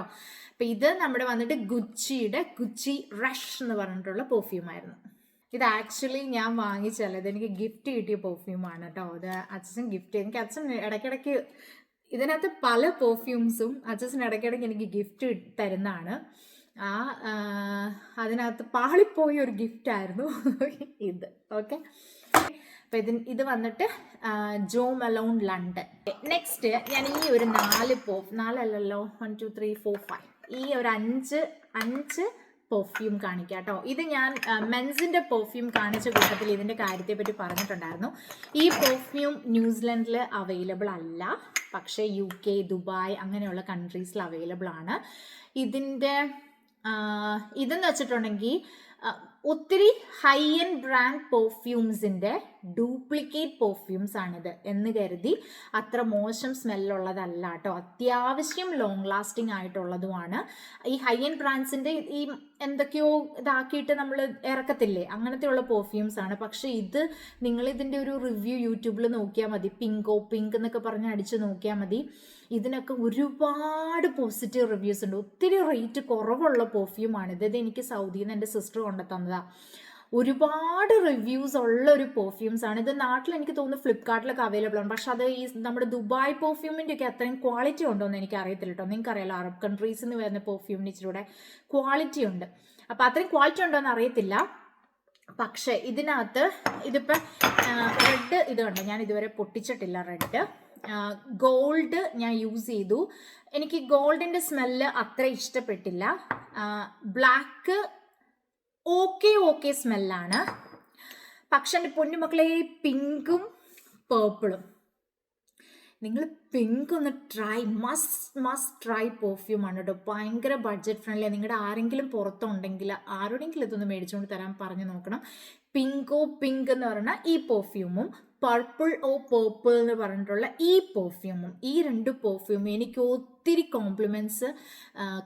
അപ്പം ഇത് നമ്മുടെ വന്നിട്ട് ഗുച്ചി റഷ് എന്ന് പറഞ്ഞിട്ടുള്ള പെർഫ്യൂമായിരുന്നു. ഇത് ആക്ച്വലി ഞാൻ വാങ്ങിച്ചല്ല, ഇതെനിക്ക് ഗിഫ്റ്റ് കിട്ടിയ പെർഫ്യൂമാണ് കേട്ടോ. ഇത് അച്ഛൻ ഗിഫ്റ്റ്, എനിക്ക് അച്ഛൻ ഇടയ്ക്കിടയ്ക്ക് ഇതിനകത്ത് പല പെർഫ്യൂംസും അച്ഛൻ ഇടയ്ക്കിടയ്ക്ക് എനിക്ക് ഗിഫ്റ്റ് തരുന്നതാണ്. അതിനകത്ത് പാളിപ്പോയ ഒരു ഗിഫ്റ്റ് ആയിരുന്നു ഇത്. ഓക്കെ, അപ്പം ഇത് വന്നിട്ട് മലോൺ ലണ്ടൻ. നെക്സ്റ്റ് ഞാൻ ഈ ഒരു 4 1 2 3 4 5 ഈ ഒരു 5 പെർഫ്യൂം കാണിക്കാം കേട്ടോ. ഇത് ഞാൻ മെൻസിൻ്റെ പെർഫ്യൂം കാണിച്ച കൂട്ടത്തിൽ ഇതിൻ്റെ കാര്യത്തെ പറ്റി പറഞ്ഞിട്ടുണ്ടായിരുന്നു. ഈ പെർഫ്യൂം ന്യൂസിലൻഡിൽ അവൈലബിൾ അല്ല, പക്ഷേ UK, ദുബായ് അങ്ങനെയുള്ള കൺട്രീസിൽ അവൈലബിൾ ആണ്. ഇതെന്ന് വെച്ചിട്ടുണ്ടെങ്കിൽ ഒത്തിരി ഹൈ എൻഡ് ബ്രാൻഡ് പെർഫ്യൂംസിൻ്റെ ഡ്യൂപ്ലിക്കേറ്റ് പെർഫ്യൂംസ് ആണിത് എന്ന് കരുതി അത്ര മോശം സ്മെല്ലുള്ളതല്ല കേട്ടോ. അത്യാവശ്യം ലോങ് ലാസ്റ്റിംഗ് ആയിട്ടുള്ളതുമാണ്. ഈ ഹൈ എൻഡ് ബ്രാൻഡ്സിൻ്റെ ഈ എന്തൊക്കെയോ ഇതാക്കിയിട്ട് നമ്മൾ ഇറക്കത്തില്ലേ, അങ്ങനത്തെയുള്ള പെർഫ്യൂംസ് ആണ്. പക്ഷേ ഇത് നിങ്ങളിതിൻ്റെ ഒരു റിവ്യൂ യൂട്യൂബിൽ നോക്കിയാൽ മതി, പിങ്ക് എന്നൊക്കെ പറഞ്ഞ് അടിച്ച് നോക്കിയാൽ മതി. ഇതിനൊക്കെ ഒരുപാട് പോസിറ്റീവ് റിവ്യൂസ് ഉണ്ട്. ഒത്തിരി റേറ്റ് കുറവുള്ള പെർഫ്യൂമാണിത്. ഇത് എനിക്ക് സൗദിയിൽ നിന്ന് എൻ്റെ സിസ്റ്റർ കൊണ്ടുതന്നതാണ്. ഒരുപാട് റിവ്യൂസ് ഉള്ള ഒരു പെർഫ്യൂംസ് ആണ് ഇത്. നാട്ടിൽ എനിക്ക് തോന്നുന്നു ഫ്ലിപ്കാർട്ടിലൊക്കെ അവൈലബിൾ ആണ്. പക്ഷെ അത് ഈ നമ്മുടെ ദുബായ് പെർഫ്യൂമിൻ്റെ ഒക്കെ അത്രയും ക്വാളിറ്റി ഉണ്ടോ എന്ന് എനിക്ക് അറിയത്തില്ല കേട്ടോ. നിങ്ങൾക്ക് അറിയാലോ, അറബ് കൺട്രീസിൽ നിന്ന് വരുന്ന പെർഫ്യൂമിന് ഇച്ചിലൂടെ ക്വാളിറ്റി ഉണ്ട്. അപ്പം അത്രയും ക്വാളിറ്റി ഉണ്ടോ എന്ന് അറിയത്തില്ല. പക്ഷേ ഇതിനകത്ത് ഇതിപ്പോൾ റെഡ് ഇത് കണ്ടോ, ഞാൻ ഇതുവരെ പൊട്ടിച്ചിട്ടില്ല. റെഡ് ഗോൾഡ് ഞാൻ യൂസ് ചെയ്തു, എനിക്ക് ഗോൾഡിൻ്റെ സ്മെല്ല് അത്ര ഇഷ്ടപ്പെട്ടില്ല. ബ്ലാക്ക് ഓക്കെ സ്മെല്ലാണ്. പക്ഷെ എൻ്റെ പൊന്നുമക്കളെ പിങ്കും പേർപ്പിളും, നിങ്ങൾ പിങ്ക് ഒന്ന് ട്രൈ, മസ്റ്റ് ട്രൈ പെർഫ്യൂമാണ് കേട്ടോ. ഭയങ്കര ബഡ്ജറ്റ് ഫ്രണ്ട്ലി. നിങ്ങളുടെ ആരെങ്കിലും പുറത്തുണ്ടെങ്കിൽ ആരോടെങ്കിലും ഇതൊന്ന് മേടിച്ചുകൊണ്ട് തരാൻ പറഞ്ഞു നോക്കണം. പിങ്ക് എന്ന് പറഞ്ഞാൽ ഈ പെർഫ്യൂമും പർപ്പിൾ എന്ന് പറഞ്ഞിട്ടുള്ള ഈ പെർഫ്യൂമും, ഈ 2 പെർഫ്യൂമും എനിക്ക് ഒത്തിരി കോംപ്ലിമെൻറ്റ്സ്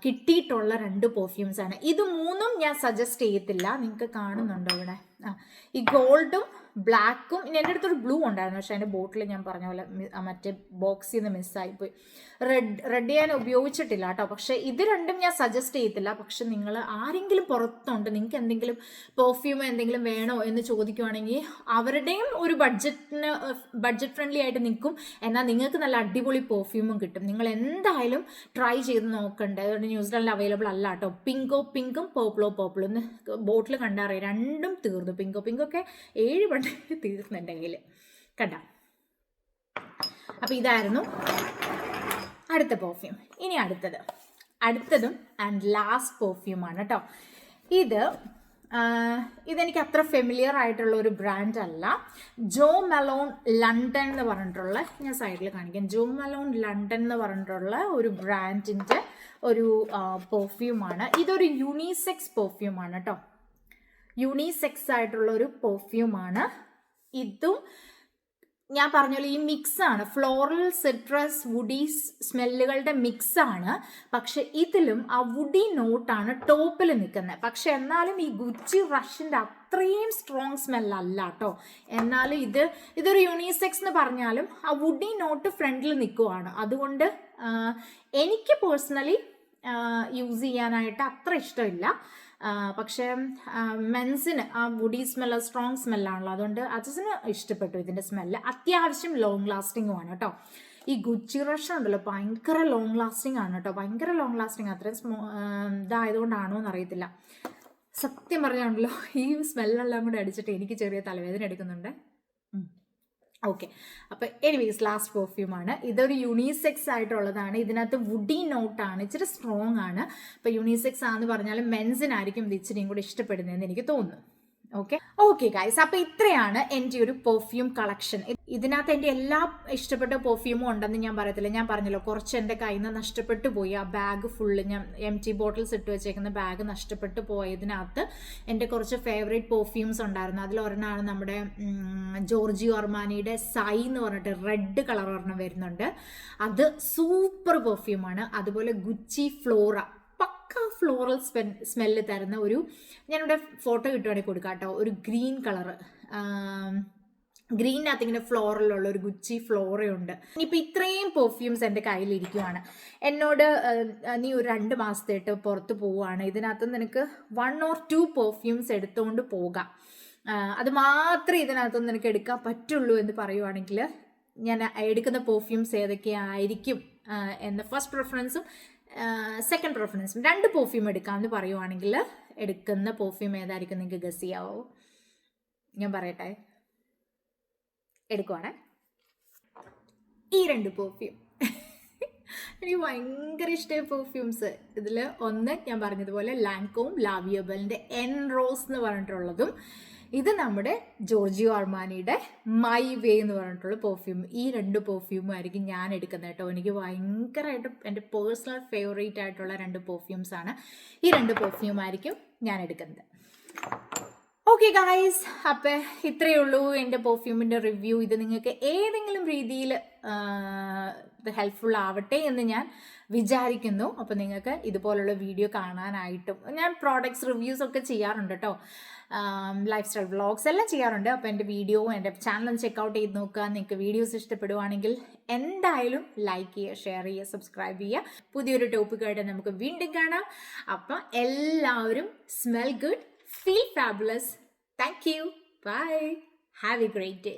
കിട്ടിയിട്ടുള്ള 2 പെർഫ്യൂംസാണ്. ഇത് 3ഉം ഞാൻ സജസ്റ്റ് ചെയ്യത്തില്ല. നിങ്ങൾക്ക് കാണുന്നുണ്ടോ ഇവിടെ, ഈ ഗോൾഡും ബ്ലാക്കും. ഇനി എൻ്റെ അടുത്തൊരു ബ്ലൂ ഉണ്ടായിരുന്നു, പക്ഷേ അതിൻ്റെ ബോട്ടിൽ ഞാൻ പറഞ്ഞ പോലെ മറ്റേ ബോക്സിൽ നിന്ന് മിസ്സായിപ്പോയി. റെഡ് ഞാൻ ഉപയോഗിച്ചിട്ടില്ല കേട്ടോ. പക്ഷേ ഇത് 2ഉം ഞാൻ സജസ്റ്റ് ചെയ്യത്തില്ല. പക്ഷെ നിങ്ങൾ ആരെങ്കിലും പുറത്തുണ്ട്, നിങ്ങൾക്ക് എന്തെങ്കിലും പെർഫ്യൂം എന്തെങ്കിലും വേണോ എന്ന് ചോദിക്കുവാണെങ്കിൽ അവരുടെയും ഒരു ബഡ്ജറ്റ് ഫ്രണ്ട്ലി ആയിട്ട് നിൽക്കും. എന്നാൽ നിങ്ങൾക്ക് നല്ല അടിപൊളി പെർഫ്യൂമും കിട്ടും. നിങ്ങൾ എന്തായാലും എന്തായാലും ട്രൈ ചെയ്ത് നോക്കണ്ടേ. ന്യൂസിലാൻഡിൽ അവൈലബിൾ അല്ല കേട്ടോ. പിങ്കും പേർപ്പിളും ഒന്ന് ബോട്ടിൽ കണ്ടറിയാം, രണ്ടും തീർന്നു. പിങ്കൊക്കെ 7 പണ്ട് തീർന്നു എൻ്റെ കയ്യിൽ, കണ്ട. അപ്പം ഇതായിരുന്നു അടുത്ത പെർഫ്യൂം. ഇനി അടുത്തതും ആൻഡ് ലാസ്റ്റ് പെർഫ്യൂമാണ് കേട്ടോ. ഇതെനിക്ക് അത്ര ഫെമിലിയർ ആയിട്ടുള്ള ഒരു ബ്രാൻഡ് അല്ല. മലോൺ ലണ്ടൻ എന്ന് പറഞ്ഞിട്ടുള്ള, ഞാൻ സൈഡിൽ കാണിക്കാം, മലോൺ ലണ്ടൻ എന്ന് പറഞ്ഞിട്ടുള്ള ഒരു ബ്രാൻഡിൻ്റെ ഒരു പെർഫ്യൂമാണ്. ഇതൊരു യൂണിസെക്സ് പെർഫ്യൂമാണ് കേട്ടോ. യൂണിസെക്സ് ആയിട്ടുള്ള ഒരു പെർഫ്യൂമാണ്. ഇതും ഞാൻ പറഞ്ഞല്ലോ ഈ മിക്സാണ്, ഫ്ലോറൽ, സിട്രസ്, വുഡി സ്മെല്ലുകളുടെ മിക്സാണ്. പക്ഷെ ഇതിലും ആ വുഡി നോട്ടാണ് ടോപ്പിൽ നിൽക്കുന്നത്. പക്ഷെ എന്നാലും ഈ ഗുച്ചി റഷിൻ്റെ അത്രയും സ്ട്രോങ് സ്മെല്ലല്ല കേട്ടോ. എന്നാലും ഇതൊരു യൂണിസെക്സ് എന്ന് പറഞ്ഞാലും ആ വുഡി നോട്ട് ഫ്രണ്ടിൽ നിൽക്കുവാണ്. അതുകൊണ്ട് എനിക്ക് പേഴ്സണലി യൂസ് ചെയ്യാനായിട്ട് അത്ര ഇഷ്ടമില്ല. പക്ഷേ മെൻസിന് ആ വുഡി സ്മെല്ല്, സ്ട്രോങ് സ്മെല്ലാണല്ലോ, അതുകൊണ്ട് അച്ഛന് ഇഷ്ടപ്പെട്ടു ഇതിൻ്റെ സ്മെല്ല്. അത്യാവശ്യം ലോങ് ലാസ്റ്റിങ്ങുമാണ് കേട്ടോ. ഈ ഗുച്ചി റഷ് ഉണ്ടല്ലോ ഭയങ്കര ലോങ് ലാസ്റ്റിംഗ് ആണ് കേട്ടോ, ഭയങ്കര ലോങ് ലാസ്റ്റിംഗ്. അത്രയും ഇതായതുകൊണ്ടാണോ എന്നറിയത്തില്ല. സത്യം പറഞ്ഞാണല്ലോ ഈ സ്മെല്ലെല്ലാം കൂടെ അടിച്ചിട്ട് എനിക്ക് ചെറിയ തലവേദന എടുക്കുന്നുണ്ട്. ഓക്കെ, അപ്പോൾ എനിവേസ് ലാസ്റ്റ് പെർഫ്യൂമാണ്. ഇതൊരു യൂണിസെക്സ് ആയിട്ടുള്ളതാണ്. ഇതിനകത്ത് വുഡി നോട്ടാണ്, ഇച്ചിരി സ്ട്രോങ് ആണ്. അപ്പോൾ യൂണിസെക്സ് ആണെന്ന് പറഞ്ഞാലും മെൻസിനായിരിക്കും ഇത് ഇച്ചിരിയും കൂടി ഇഷ്ടപ്പെടുന്നതെന്ന് എനിക്ക് തോന്നുന്നു. ഓക്കെ ഗൈസ്, അപ്പോൾ ഇത്രയാണ് എൻ്റെ ഒരു പെർഫ്യൂം കളക്ഷൻ. ഇതിനകത്ത് എൻ്റെ എല്ലാ ഇഷ്ടപ്പെട്ട പെർഫ്യൂമും ഉണ്ടെന്ന് ഞാൻ പറയത്തില്ല. ഞാൻ പറഞ്ഞല്ലോ കുറച്ച് എൻ്റെ കയ്യിൽ നിന്ന് നഷ്ടപ്പെട്ടു പോയി. ആ ബാഗ് ഫുള്ള്, ഞാൻ empty ബോട്ടിൽസ് ഇട്ട് വെച്ചേക്കുന്ന ബാഗ് നഷ്ടപ്പെട്ടു പോയതിനകത്ത് എൻ്റെ കുറച്ച് ഫേവറേറ്റ് പെർഫ്യൂംസ് ഉണ്ടായിരുന്നു. അതിലൊരെണ്ണമാണ് നമ്മുടെ ജോർജിയോ അർമാനിയുടെ സൈ എന്ന് പറഞ്ഞിട്ട് റെഡ് കളർ ഒരെണ്ണം വരുന്നുണ്ട്. അത് സൂപ്പർ പെർഫ്യൂമാണ്. അതുപോലെ ഗുച്ചി ഫ്ലോറ, പക്ക ഫ്ലോറൽ സ്മെല്ല് തരുന്ന ഒരു, ഞാനിവിടെ ഫോട്ടോ കിട്ടുവാണെങ്കിൽ കൊടുക്കാം കേട്ടോ, ഒരു ഗ്രീൻ കളറ്, ഗ്രീനകത്ത് ഇങ്ങനെ ഫ്ലോറലുള്ള ഒരു ഗുച്ചി ഫ്ലോറയുണ്ട്. ഇനിയിപ്പോൾ ഇത്രയും പെർഫ്യൂംസ് എൻ്റെ കയ്യിലിരിക്കുവാണ്. എന്നോട് നീ ഒരു 2 മാസത്തേട്ട് പുറത്ത് പോവുകയാണ്, ഇതിനകത്ത് നിനക്ക് 1 or 2 പെർഫ്യൂംസ് എടുത്തുകൊണ്ട് പോകാം, അത് മാത്രമേ ഇതിനകത്തുനിന്ന് നിനക്ക് എടുക്കാൻ പറ്റുള്ളൂ എന്ന് പറയുവാണെങ്കിൽ ഞാൻ എടുക്കുന്ന പെർഫ്യൂംസ് ഏതൊക്കെയായിരിക്കും എന്ന ഫസ്റ്റ് പ്രിഫറൻസും സെക്കൻഡ് പ്രിഫറൻസും 2 പെർഫ്യൂം എടുക്കാമെന്ന് പറയുവാണെങ്കിൽ എടുക്കുന്ന പെർഫ്യൂം ഏതായിരിക്കും നിങ്ങൾക്ക് ഗസ് ചെയ്യാവോ? ഞാൻ പറയട്ടെ, എടുക്കുവാണേ. ഈ 2 പെർഫ്യൂം എനിക്ക് ഭയങ്കര ഇഷ്ടമായ പെർഫ്യൂംസ്. ഇതിൽ ഒന്ന് ഞാൻ പറഞ്ഞതുപോലെ ലാൻകോം ലാവിയബലിൻ്റെ എൻ റോസ് എന്ന് പറഞ്ഞിട്ടുള്ളതും, ഇത് നമ്മുടെ ജോർജിയോ അർമാനിയുടെ മൈ വേ എന്ന് പറഞ്ഞിട്ടുള്ള പെർഫ്യൂം. ഈ 2 പെർഫ്യൂമും ആയിരിക്കും ഞാൻ എടുക്കുന്നത് കേട്ടോ. എനിക്ക് ഭയങ്കരമായിട്ട് എൻ്റെ പേഴ്സണൽ ഫേവറേറ്റ് ആയിട്ടുള്ള 2 പെർഫ്യൂംസ് ആണ്. ഈ 2 പെർഫ്യൂം ആയിരിക്കും ഞാൻ എടുക്കുന്നത്. ഓക്കെ ഗായ്സ്, അപ്പം ഇത്രയേ ഉള്ളൂ എൻ്റെ പെർഫ്യൂമിൻ്റെ റിവ്യൂ. ഇത് നിങ്ങൾക്ക് ഏതെങ്കിലും രീതിയിൽ ഇത് ഹെൽപ്ഫുൾ ആവട്ടെ എന്ന് ഞാൻ വിചാരിക്കുന്നു. അപ്പോൾ നിങ്ങൾക്ക് ഇതുപോലുള്ള വീഡിയോ കാണാനായിട്ടും ഞാൻ പ്രോഡക്ട്സ് റിവ്യൂസ് ഒക്കെ ചെയ്യാറുണ്ട് കേട്ടോ, ലൈഫ് സ്റ്റൈൽ വ്ളോഗ്സ് എല്ലാം ചെയ്യാറുണ്ട്. അപ്പോൾ എൻ്റെ വീഡിയോ, എൻ്റെ ചാനൽ ചെക്കൗട്ട് ചെയ്ത് നോക്കുക. നിങ്ങൾക്ക് വീഡിയോസ് ഇഷ്ടപ്പെടുവാണെങ്കിൽ എന്തായാലും ലൈക്ക് ചെയ്യുക, ഷെയർ ചെയ്യുക, സബ്സ്ക്രൈബ് ചെയ്യുക. പുതിയൊരു ടോപ്പിക്കായിട്ട് നമുക്ക് വീണ്ടും കാണാം. അപ്പം എല്ലാവരും smell good, feel fabulous. Thank you. Bye. Have a great day.